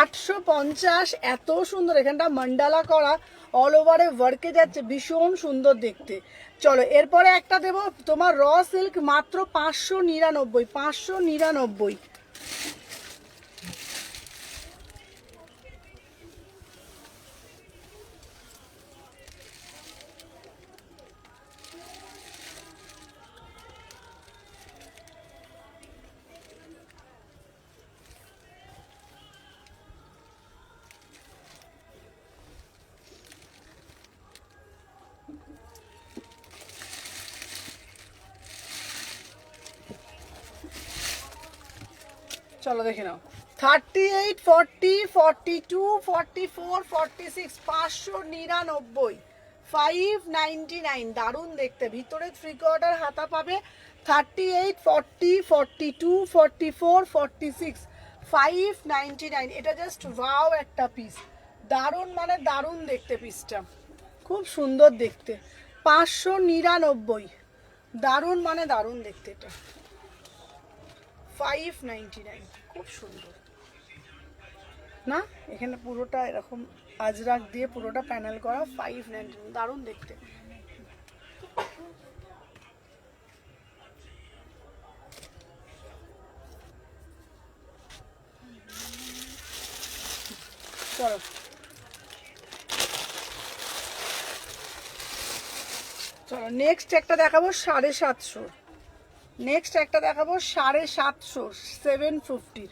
850, এত সুন্দর, এখানটা মন্ডালা করা, অল ওভারে ওয়ার্কে যাচ্ছে, ভীষণ সুন্দর দেখতে। চলো এরপরে একটা দেবো তোমার র সিল্ক, মাত্র 599, 599। চলো দেখে নাও, 38, 40, 42, 44, 46, 599, 599। দারুণ দেখতে, ভিতরে 3/4 হাতা পাবে। 38, 40, 42, 44, 46, 599। এটা জাস্ট ওয়াও একটা পিস, দারুণ মানে দারুণ দেখতে, পিসটা খুব সুন্দর দেখতে। 599, দারুণ মানে দারুণ দেখতে, এটা 599, খুব সুন্দর না? এখানে পুরোটা এরকম আজরাক দিয়ে পুরোটা প্যানেল করা, 599, দারুণ দেখতে। চলো চলো নেক্সট একটা দেখাবো 750, নেক্সট একটা দেখাবো 750, 750।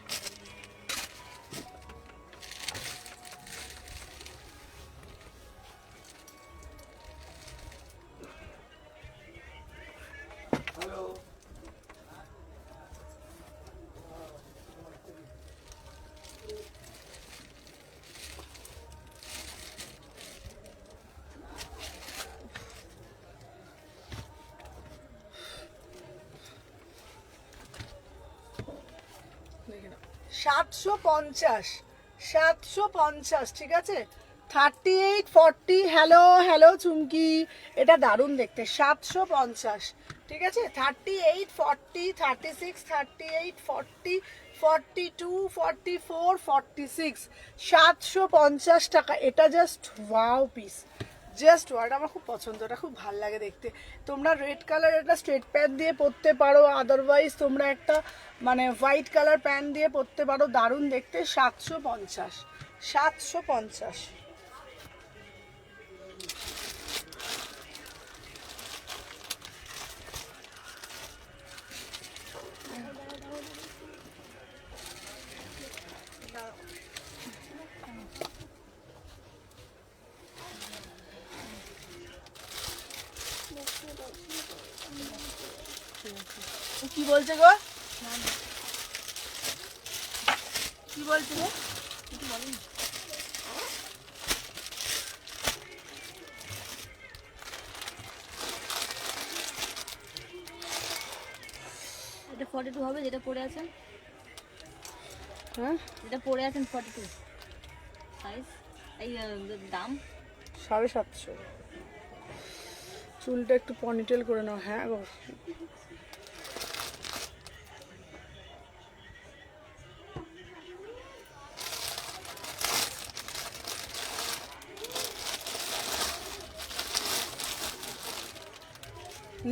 সাতশো পঞ্চাশ, 750, ঠিক আছে। 38, 40, হ্যালো হ্যালো চুমকি, এটা দারুণ দেখতে, 750, ঠিক আছে। 38, 40, 36, 38, 40, 42, 44, 46, 750 টাকা। এটা just wow piece, just word, আমার খুব পছন্দ, এটা খুব ভালো লাগে দেখতে। তোমরা রেড কালার একটা স্ট্রেট প্যান্ট দিয়ে পরতে পারো, আদারওয়াইজ তোমরা একটা মানে হোয়াইট কালার প্যান্ট দিয়ে পরতে পারো, দারুণ দেখতে। 750, 750। কি বলছে গো, কি বলছে গো? এটা 42 হবে, যেটা পরে আছেন, হ্যাঁ, যেটা পরে আছেন 42 সাইজ। এই দাম 750। চুলটা একটু পনিটেল করে নাও, হ্যাঁ গো।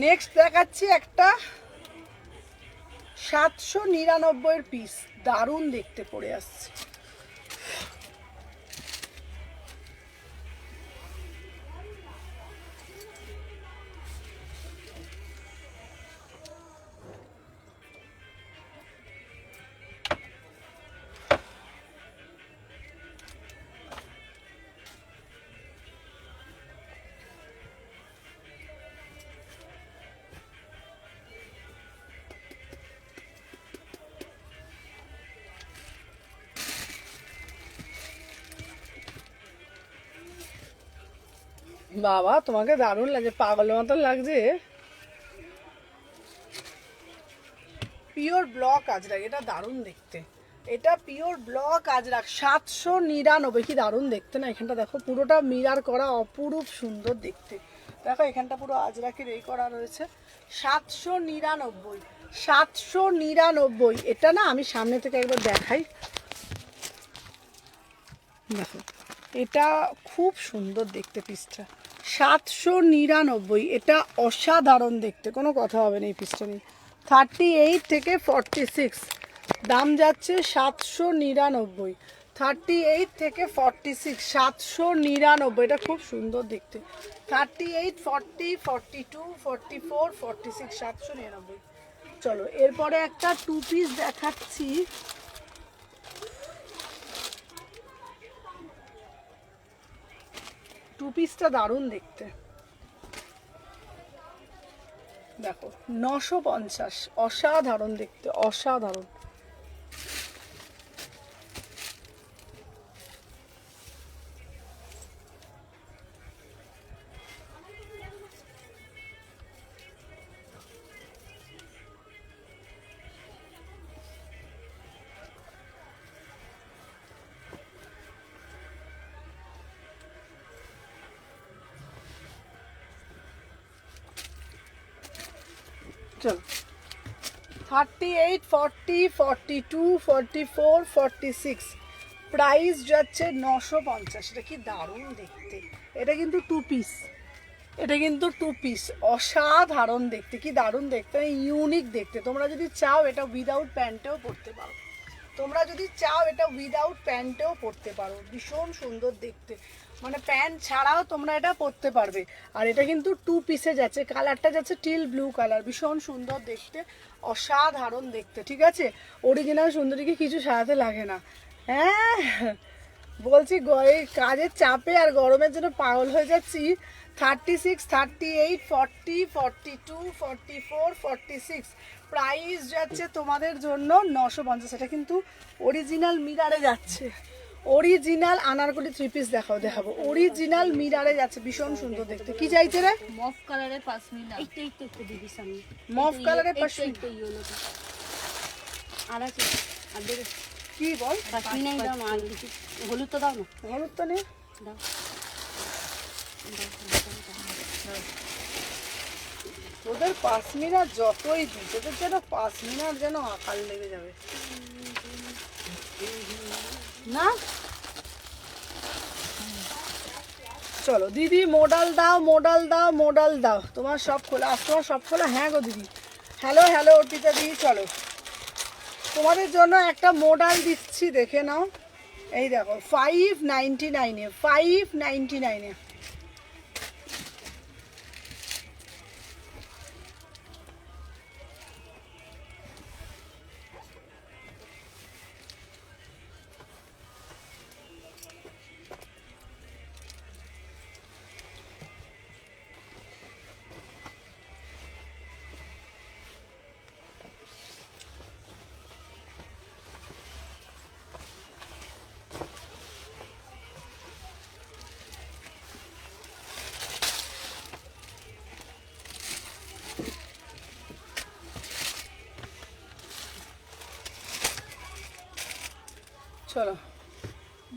নেক্সট দেখাচ্ছি একটা 799 পিস, দারুণ দেখতে পড়ে আসছে। বাবা তোমাকে দারুণ লাগছে, পাগলের মতন লাগছে। পিওর ব্লক আজরাক, এটা দারুণ দেখতে, এটা পিওর ব্লক আজরাক 799। কি দারুণ দেখতে না, এখানটা দেখো পুরোটা মিরার করা, অপরূপ সুন্দর দেখতে। দেখো এখানটা পুরো আজরাকের এই করা রয়েছে। 799, 799। এটা না আমি সামনে থেকে একবার দেখাই, দেখো এটা খুব সুন্দর দেখতে পিসটা। 799, এটা অসাধারণ দেখতে, কোনো কথা হবে না এই পিসটা নিয়ে। 38 থেকে 46 দাম যাচ্ছে 799। 38 থেকে 46 799, এটা খুব সুন্দর দেখতে। 38, 40, 42, 44, 46 799। চলো এরপরে একটা 2 পিস দেখাচ্ছি। টু পিসটা দারুণ দেখতে, দেখো 950, অসাধারণ দেখতে, অসাধারণ। চলো 38, 40, 42, 44, 46 প্রাইস যাচ্ছে 950। এটা কি দারুণ দেখতে, এটা কিন্তু 2 পিস, এটা কিন্তু 2 পিস, অসাধারণ দেখতে, কি দারুণ দেখতে, ইউনিক দেখতে। তোমরা যদি চাও এটা উইদাউট প্যান্টেও পরতে পারো, তোমরা যদি চাও এটা উইদাউট প্যান্টেও পরতে পারো, ভীষণ সুন্দর দেখতে, মানে প্যান্ট ছাড়াও তোমরা এটা পরতে পারবে। আর এটা কিন্তু 2 পিসে যাচ্ছে, কালারটা যাচ্ছে টিল ব্লু কালার, ভীষণ সুন্দর দেখতে, অসাধারণ দেখতে। ঠিক আছে, অরিজিনাল সুন্দরীকে কিছু সারাতে লাগে না। হ্যাঁ বলছি এই কাজের চাপে আর গরমের জন্য পাগল হয়ে যাচ্ছি। 36, 38, 40, 42, 44, 46 প্রাইস যাচ্ছে তোমাদের জন্য 950। এটা কিন্তু অরিজিনাল মিরারে যাচ্ছে, অরিজিনাল আনারকলি 3 পিস দেখাবো, অরিজিনাল মিরারে যাচ্ছে, ভীষণ সুন্দর দেখতে। কি চাইছে রে? মফ কালারের পাশমিনা, একটু দিবি সামনে, মফ কালারের পাশমিনা একটু ইয়েলোটা আর আছে, আর দেবে কি বল? পাশমিনাই দাও না, আর কিছু হলুদ তো দাও না, হলুদ তো নেই, দাও তোদের পাশমিনা যতই দিই, তোদের যেন পাশমিনার যেন আকাল লেগে যাবে না। চলো দিদি মোডাল দাও, মোডাল দাও, মোডাল দাও। তোমার সব খোলা, আজ তোমার সব খোলা? হ্যাঁ গো দিদি। হ্যালো হ্যালো অর্পিতা দিদি, চলো তোমাদের জন্য একটা মোডাল দিচ্ছি, দেখে নাও। এই দেখো 599-এ, 599-এ। চলো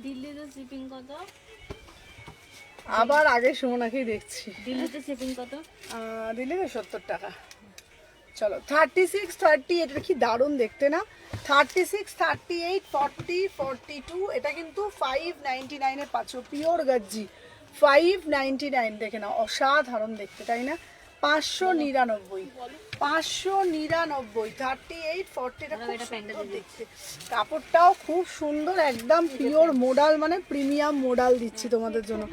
দিল্লিতে শিপিং কত? আবার আগে সুমনাকেই দেখছি। দিল্লিতে শিপিং কত? দিল্লিতে 70 টাকা। চলো 36, 38, এটা কি দারুণ দেখতে না। 36, 38, 40, 42 এটা কিন্তু 599-এ পাচ্ছ, পিওর গাজ্জি 599। দেখে না, অসাধারণ দেখতে, তাই না? 599, 599, 38, 40 এটা খুব সুন্দর দেখতে। কাপড়টাও খুব সুন্দর, একদম পিওর মোডাল, মানে প্রিমিয়াম মোডাল দিচ্ছি তোমাদের জন্য।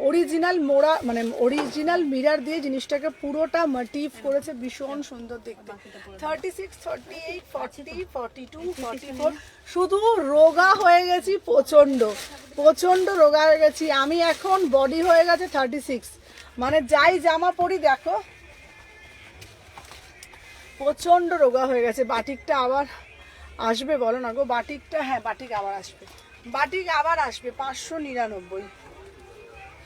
অরিজিনাল মোড়া, মানে অরিজিনাল মিরার দিয়ে জিনিসটাকে পুরোটা মোটিভ করেছে, ভীষণ সুন্দর দেখতে। 36, 38, 40, 42, 44 শুধু রোগা হয়ে গেছি, প্রচণ্ড প্রচণ্ড রোগা হয়ে গেছি আমি। এখন বডি হয়ে গেছে 36, মানে যাই জামা পরি দেখো প্রচণ্ড রোগা হয়ে গেছে। বাটিকটা আবার আসবে বলো না গো? বাটিকটা, হ্যাঁ বাটিক আবার আসবে, বাটিক আবার আসবে 599।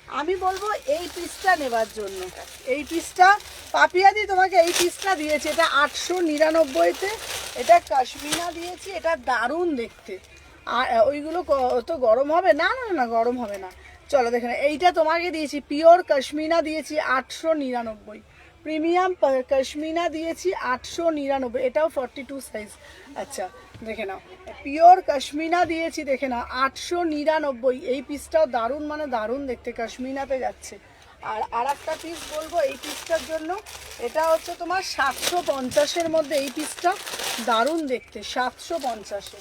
আমি বলবো এই পিসটা নেবার জন্য। এই পিসটা পাপিয়াদি তোমাকে এই পিসটা দিয়েছে, এটা 899-তে। এটা কাশ্মীরা দিয়েছি, এটা দারুণ দেখতে। আর ওইগুলো তো গরম হবে না, না না গরম হবে না। চলো দেখে নাও, এইটা তোমাকে দিয়েছি পিওর কাশ্মীরা দিয়েছি 899। প্রিমিয়াম কাশ্মীরা দিয়েছি 899, এটাও 42 সাইজ। আচ্ছা দেখে নাও, পিওর কাশ্মীরা দিয়েছি, দেখে নাও 899। এই পিসটাও দারুণ, মানে দারুণ দেখতে, কাশ্মীরাতে যাচ্ছে। আর একটা পিস বলবো এই পিসটার জন্য, এটা হচ্ছে তোমার 750-এর মধ্যে। এই পিসটা দারুণ দেখতে, 750-এ,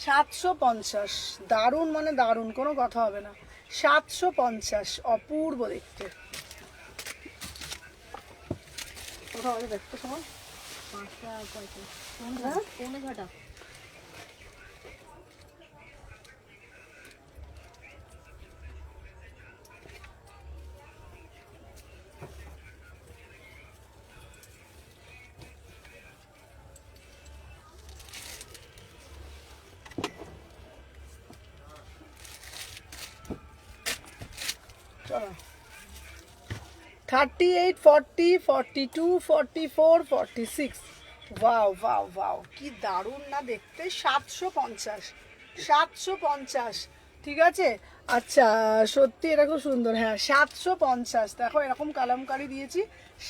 750 দারুণ, মানে দারুণ, কোনো কথা হবে না। 750 অপূর্ব দেখতে। কোথাও আগে দেখতে সময় 5টা কয়টা? হ্যাঁ? পৌনে 6টা। চলো 38, 40, 42, 44, 46। ওয়াও ওয়াও ওয়াও, কি দারুণ না দেখতে। 750, 750, ঠিক আছে। আচ্ছা সত্যি এটা খুব সুন্দর। হ্যাঁ 750, দেখো এরকম কালামকারি দিয়েছি।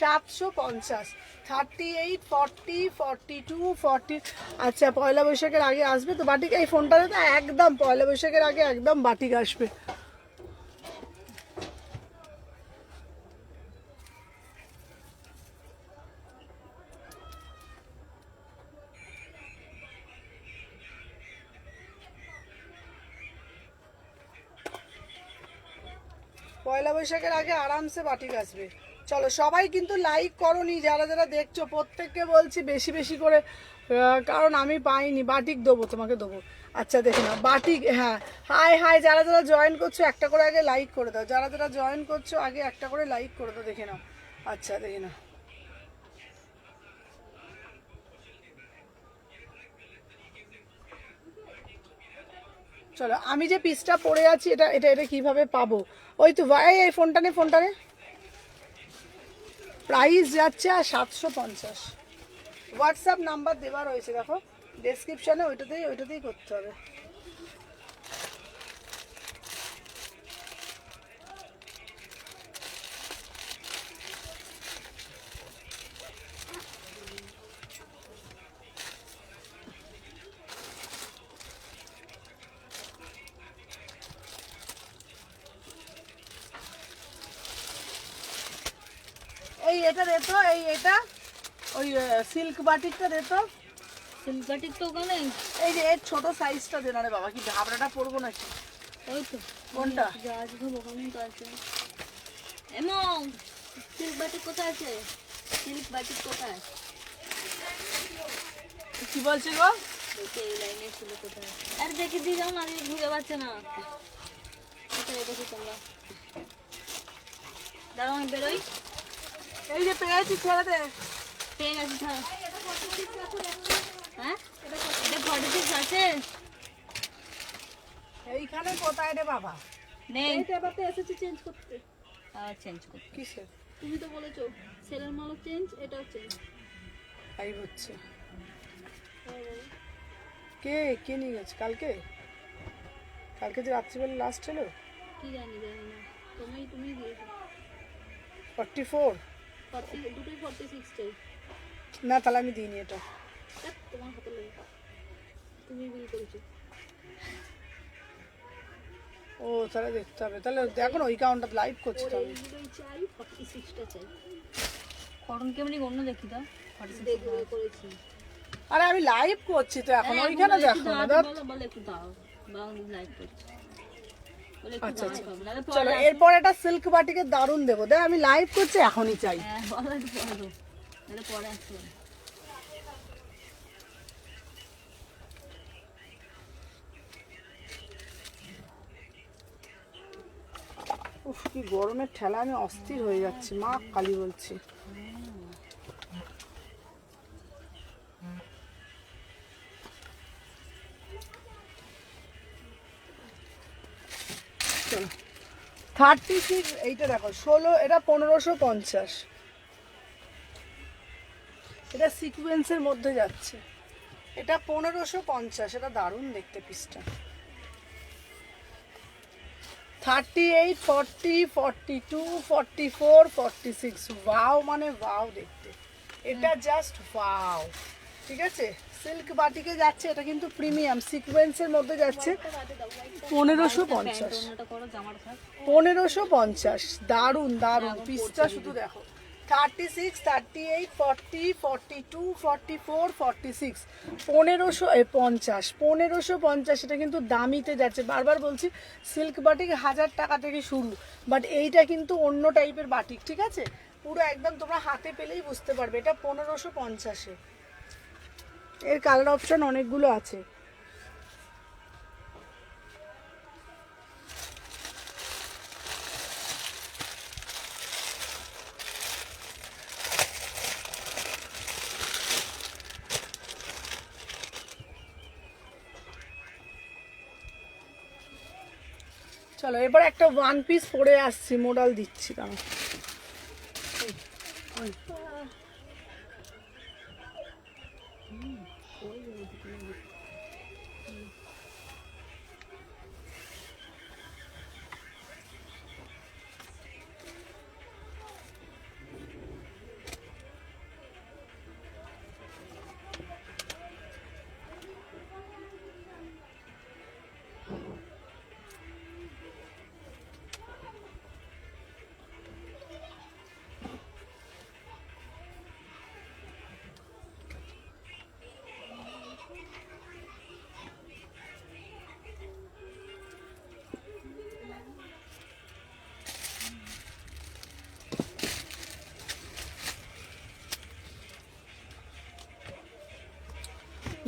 750, 38, 40, 42, 40। আচ্ছা পয়লা বৈশাখের আগে আসবে তো বাটিক। এই ফোনটাতে তো একদম পয়লা বৈশাখের আগে একদম বাটিক আসবে। পয়লা বৈশাখের আগে আরামসে বাটিক আসবে। চলো সবাই কিন্তু লাইক করনি, যারা যারা দেখছো প্রত্যেককে বলছি বেশি বেশি করে, কারণ আমি পাইনি। বাটিক দেবো, তোমাকে দেবো। আচ্ছা দেখে নাও বাটিক। হ্যাঁ হাই হাই, যারা যারা জয়েন করছো একটা করে আগে লাইক করে দাও। যারা যারা জয়েন করছো আগে একটা করে লাইক করে দাও, দেখে নাও। আচ্ছা দেখে নাও, চলো আমি যে পিসটা পরে আছি এটা এটা এটা কিভাবে পাবো? ওই তো ভাই এই ফোনটা নে, ফোনটা নে। প্রাইস যাচ্ছে আর 750। হোয়াটসঅ্যাপ নাম্বার দেওয়া রয়েছে, দেখো ডেসক্রিপশানে, ওইটাতেই করতে হবে। এই এটা দে তো, এটা ওই সিল্ক বাটিকটা দে তো। সিলভাটিক তো ওখানে। এই যে এর ছোট সাইজটা দে না রে বাবা, কি ঝাবড়াটা পরবো নাকি? ওই তো কোনটা? জাহাজ ঘর ওখানেই তো আছে। এমন সিল্ক বাটিক কোথায় আছে? সিল্ক বাটিক কোথায়? কি বলছি গো? দেখে এই লাইনে ছিল কোথায়? আরে দেখে দিয়ে যাও না, আমি ঘুরে পাচ্ছে না। কোথায় দেখো তোমরা? দাঁড়াও আমি বেরোই। এই যে পেয়েছি, ছেড়ে দে। পেয়ে গেছি ছাড়ো। হ্যাঁ এটা 46 আছে? এইখানে কোথায় রে বাবা? নেই। এইটা আবার তো এসেছে চেঞ্জ করতে। চেঞ্জ করতে। কিসে তুমি তো বলেছো সেলের মালও চেঞ্জ, এটাও চেঞ্জ। তাই হচ্ছে? কে কে নিয়ে গেছে কালকে? কালকে যে রাত্রিবেলা লাস্ট হলো কি জানি জানি না, তুমি দিয়েছো। 44। 40 দুটোই 46 চাই। না তাহলে আমি দিইনি এটা। দেখ, তোমার হাতে লেগে তুমি বিল করেছো। ও তাহলে দেখতে হবে, তাহলে দেখো না ওই কাউন্টার লাইভ করছি তো আমি। এইগুলোই চাই, 46টা চাই। করণ কেমনি অন্য দেখি দাও। 46 দেখবে করেছি। আরে আমি লাইভ করছি তো এখন, ওইখানে দেখো না দাও। বলো একটু দাও। বাউন্ড লাইক করছি। বলে একটু আচ্ছা দাও আচ্ছা সব। নাহলে চলো পরে এরপর একটা সিল্ক বাটিকে দারুণ দেবো। দেখ আমি লাইভ করছি, এখনই চাই। হ্যাঁ বলো একটু পরে দাও। নাহলে পরে আসবে। উফ কি গরমের ঠেলা, আমি অস্থির হয়ে যাচ্ছি, মা কালী বলছি। চলো 36, এইটা দেখো 16, এটা 1550, এটা সিকোয়েন্সের মধ্যে যাচ্ছে, এটা 1550, এটা দারুণ দেখতে পিসটা। 38, 40, 42, 44, 46, ওয়াও মানে ওয়াও দেখতে, এটা জাস্ট ওয়াও। ঠিক আছে, সিল্ক বাটিকে যাচ্ছে, এটা কিন্তু প্রিমিয়াম সিকোয়েন্সের মধ্যে যাচ্ছে 1550, 1550, দারুণ দারুণ পিসটা শুধু দেখো। 36, 38, 40, 42, 44, 46, 1550, 1550, এটা কিন্তু দামিতে যাচ্ছে। বারবার বলছি সিল্ক বাটিক 1000 টাকা থেকে শুরু, বাট এইটা কিন্তু অন্য টাইপের বাটিক। ঠিক আছে, পুরো একদম তোমরা হাতে পেলেই বুঝতে পারবে এটা 1550-এ। এর কালার অপশন অনেকগুলো আছে। চলো এবার একটা ওয়ান পিস পরে আসছি, মোডাল দিচ্ছি দাঁড়া।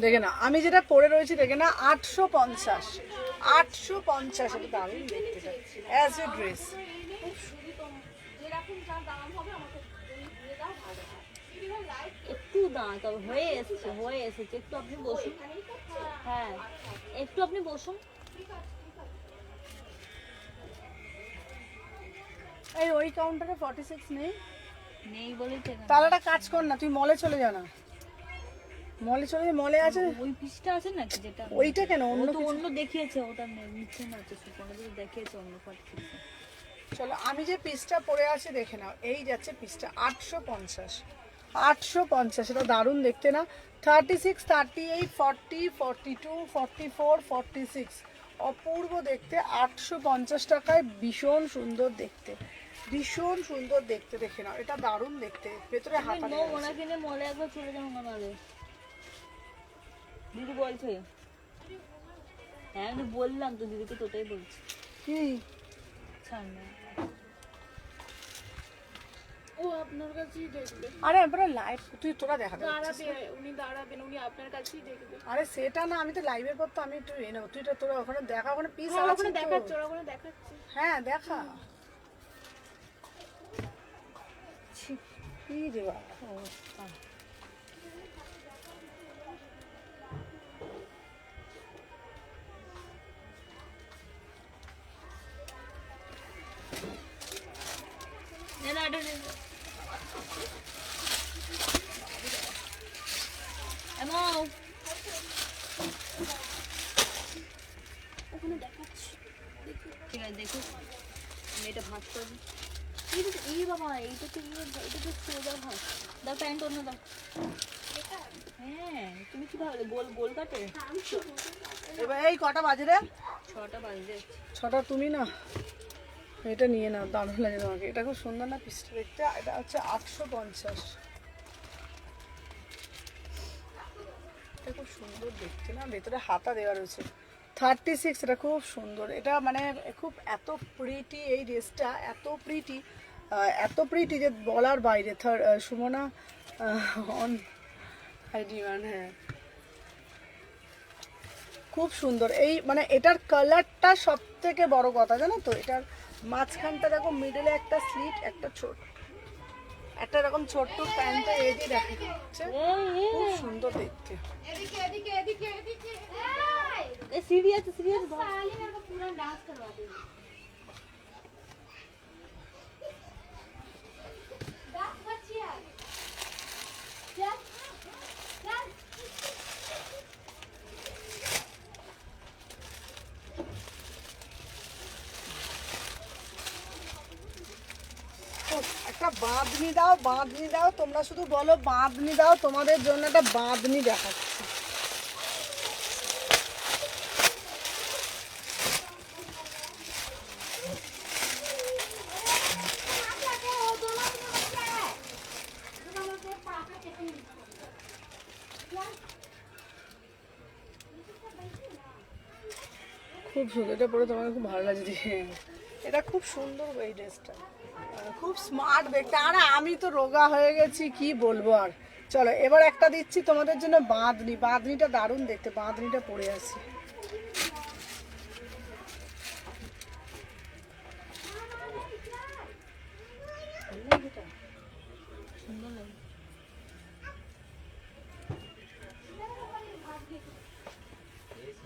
দেখে না আমি যেটা পরে রয়েছি, দেখে না 850, 850, এটা দারুণ দেখতে অ্যাজ এ ড্রেস। একটু দাঁড়ান, তবে হয়ে এসেছে, একটু আপনি বসুন। হ্যাঁ একটু আপনি বসুন। এই ওই কাউন্টারে 46 নেই, নেই বলেই তো তাহলে একটা কাজ কর না, তুই মলে চলে যা না, মলে চলে যা, মলে আছে ওই পিসটা আছে নাকি যেটা ওইটা কেন অন্য ও তো অন্য দেখিয়েছে, ওটা নিচে না আছে সুপর্ণা দিদি দেখিয়েছে অন্য 46। চলো আমি যে পিসটা পরে আছি দেখে নাও, এই যাচ্ছে পিসটা 850, 850, এটা দারুণ দেখতে না। 36, 38, 40, 42, 44, 46, অপূর্ব দেখতে, 850 টাকায় ভীষণ সুন্দর দেখতে, ভীষণ সুন্দর দেখতে। দেখে নাও এটা দারুণ দেখতে, ভেতরে হাতা দেওয়া আছে। ওনা কিনে মলে একবার চলে যাবো না নালে দিদি বলছে। হ্যাঁ আমি বললাম তো দিদিকে, তোটাই বলছি। কি ছাড় না। ও আপনার কাছেই দেখবে, আরে আমরা লাইভ, তুই তোরা দেখা দে। উনি দাঁড়াবেন, উনি আপনার কাছেই দেখবে। আরে সেটা না, আমি তো লাইভের পর তো আমি একটু এ নেবো, তুই তো তোরা ওখানে দেখা, ওখানে পিস হ্যাঁ, আছে ওখানে তো। দেখাচ্ছে, ওরা ওখানে দেখাচ্ছে। হ্যাঁ দেখা কি রে বাবা। না না এটা এমন ওখানে দেখাচ্ছে। ঠিক আছে দেখো, আমি এটা ভাত করবো। এই বাবা এইটা তো সোজা ভাত দাও, প্যান্ট অন্য দাও। হ্যাঁ তুমি কি ভাবলে গোল গোল কাটে? এবার এই কটা বাজে রে? 6টা বাজে। 6টা, তুমি না এটা নিয়ে নাও, দারুণ লাগে তোমাকে, এটা খুব সুন্দর না পিসটা দেখতে। এটা হচ্ছে 850, এটা খুব সুন্দর দেখতে না, ভেতরে হাতা দেওয়া রয়েছে। 36, এটা খুব সুন্দর, এটা মানে খুব এত প্রিটি এই ড্রেসটা, এত প্রিটি যে বলার বাইরে। সুমনা অন আইডিমান, হ্যাঁ খুব সুন্দর। এই মানে এটার কালারটা সব থেকে বড় কথা, জানো তো, এটার মাঝখানটা দেখো, মিডলে একটা স্লিট, একটা একটা এরকম ছোট্ট প্যান্টটা এই দিয়ে দেখা যাচ্ছে, খুব সুন্দর দেখতে। সিরিয়াস সিরিয়াস বাঁধনি দাও, বাঁধনি দাও, তোমরা শুধু বলো বাঁধনি দাও, তোমাদের জন্য একটা বাঁধনি দেখাচ্ছি। খুব সুন্দর, এটা পরে তোমাকে খুব ভালো লাগছে। এটা খুব সুন্দর এই ড্রেসটা, খুব স্মার্ট দেখতে। আর আমি তো রোগা হয়ে গেছি, কি বলবো আর। চলো এবার একটা দিচ্ছি তোমাদের জন্য বাঁধনি। বাঁধনিটা দারুণ দেখতে, বাঁধনিটা পরে আসি।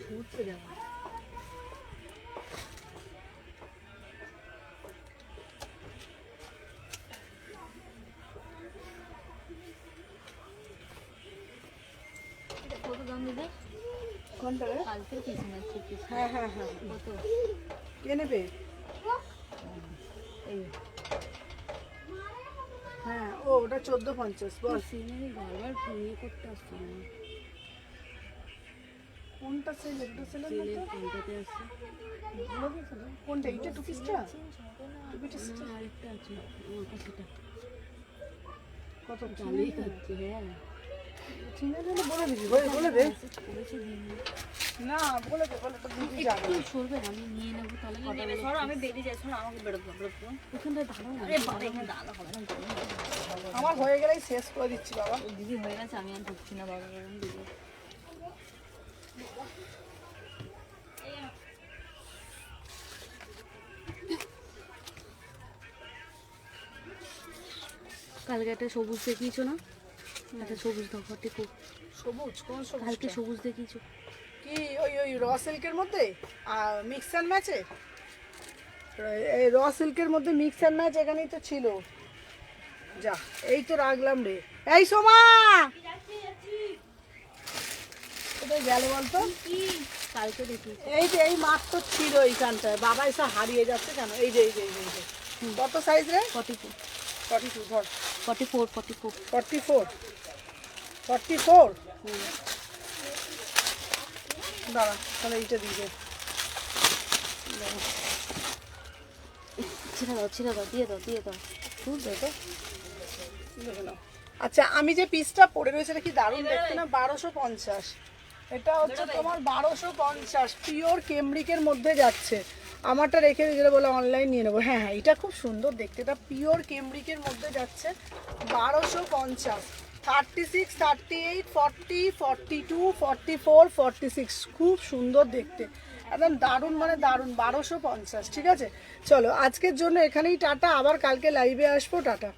ঘুরতে যাওয়া কত দাম দিদি? কোনটা রে? কালকের পিছনে ঠিক হ্যাঁ হ্যাঁ হ্যাঁ, কত? কে নেবে? এই হ্যাঁ, ও ওটা 1450। বল সিনেমি বারবার ইয়ে করতে আসছে না। কোনটা সেল? এটা সেল কোনটাতে আছে? কোনটা? এইটা টু পিসটা? টু পিসটা আরেকটা আছে আমার কাছে, সেটা কত? চালুই থাকছে। হ্যাঁ ঠিক আছে, বলে দিবি, বলে দে করেছে দিন। না, বলে দে, বলে তো দিবি যাবে। একটু সরবে, আমি নিয়ে নেবো তাহলে। নেবে সরো, আমি বেরিয়ে যাই। শোনো আমাকে বেরোতে ওখানটায় দাঁড়াও না। এখানে দাঁড়ানো হবে না। আমার হয়ে গেলেই শেষ করে দিচ্ছি বাবা। দিদি হয়ে গেছে, আমি আর ঢুকছি না বাবা। দিদি কালকে একটা সবুজ দেখিয়েছো না? একটা সবুজ দাও, 44। সবুজ? কোন সবুজ? কালকে সবুজ দেখিয়েছো। কি ওই ওই র সিল্কের মধ্যে মিক্স অ্যান্ড ম্যাচে? এই র সিল্কের মধ্যে মিক্স অ্যান্ড ম্যাচ এখানেই তো ছিল। যা, এই তো রাখলাম রে। এই সোমা, কোথায় গেল বলতো? কি কালকে দেখি? এই যে এই মাত্র ছিল এইখানটায়, বাবা এসে হারিয়ে যাচ্ছে কেন? এই যে এই যে এই যে কত সাইজ রে? 44 42 ধর। 44 44 44 44। দাঁড়া, তাহলে এইটা দিয়ে দে। ছিঁড়ে দাও, দিয়ে দাও, দিয়ে দাও। বুঝলে তো? দেখে নাও। আচ্ছা, আমি যে পিসটা পরে রয়েছে এটা কি দারুণ দেখতে না? 1250। এটা হচ্ছে তোমার 1250, পিওর কেমব্রিকের মধ্যে যাচ্ছে। আমারটা রেখে যেটা বলে অনলাইন নিয়ে নেবো। হ্যাঁ হ্যাঁ, এটা খুব সুন্দর দেখতে, এটা পিওর কেমব্রিকের মধ্যে যাচ্ছে। 1250, 36, 38, 40, 42, 44, 46, খুব সুন্দর দেখতে, একদম দারুণ, মানে দারুণ। 1250, ঠিক আছে। চলো আজকের জন্য এখানেই টাটা, আবার কালকে লাইভে আসবো। টাটা।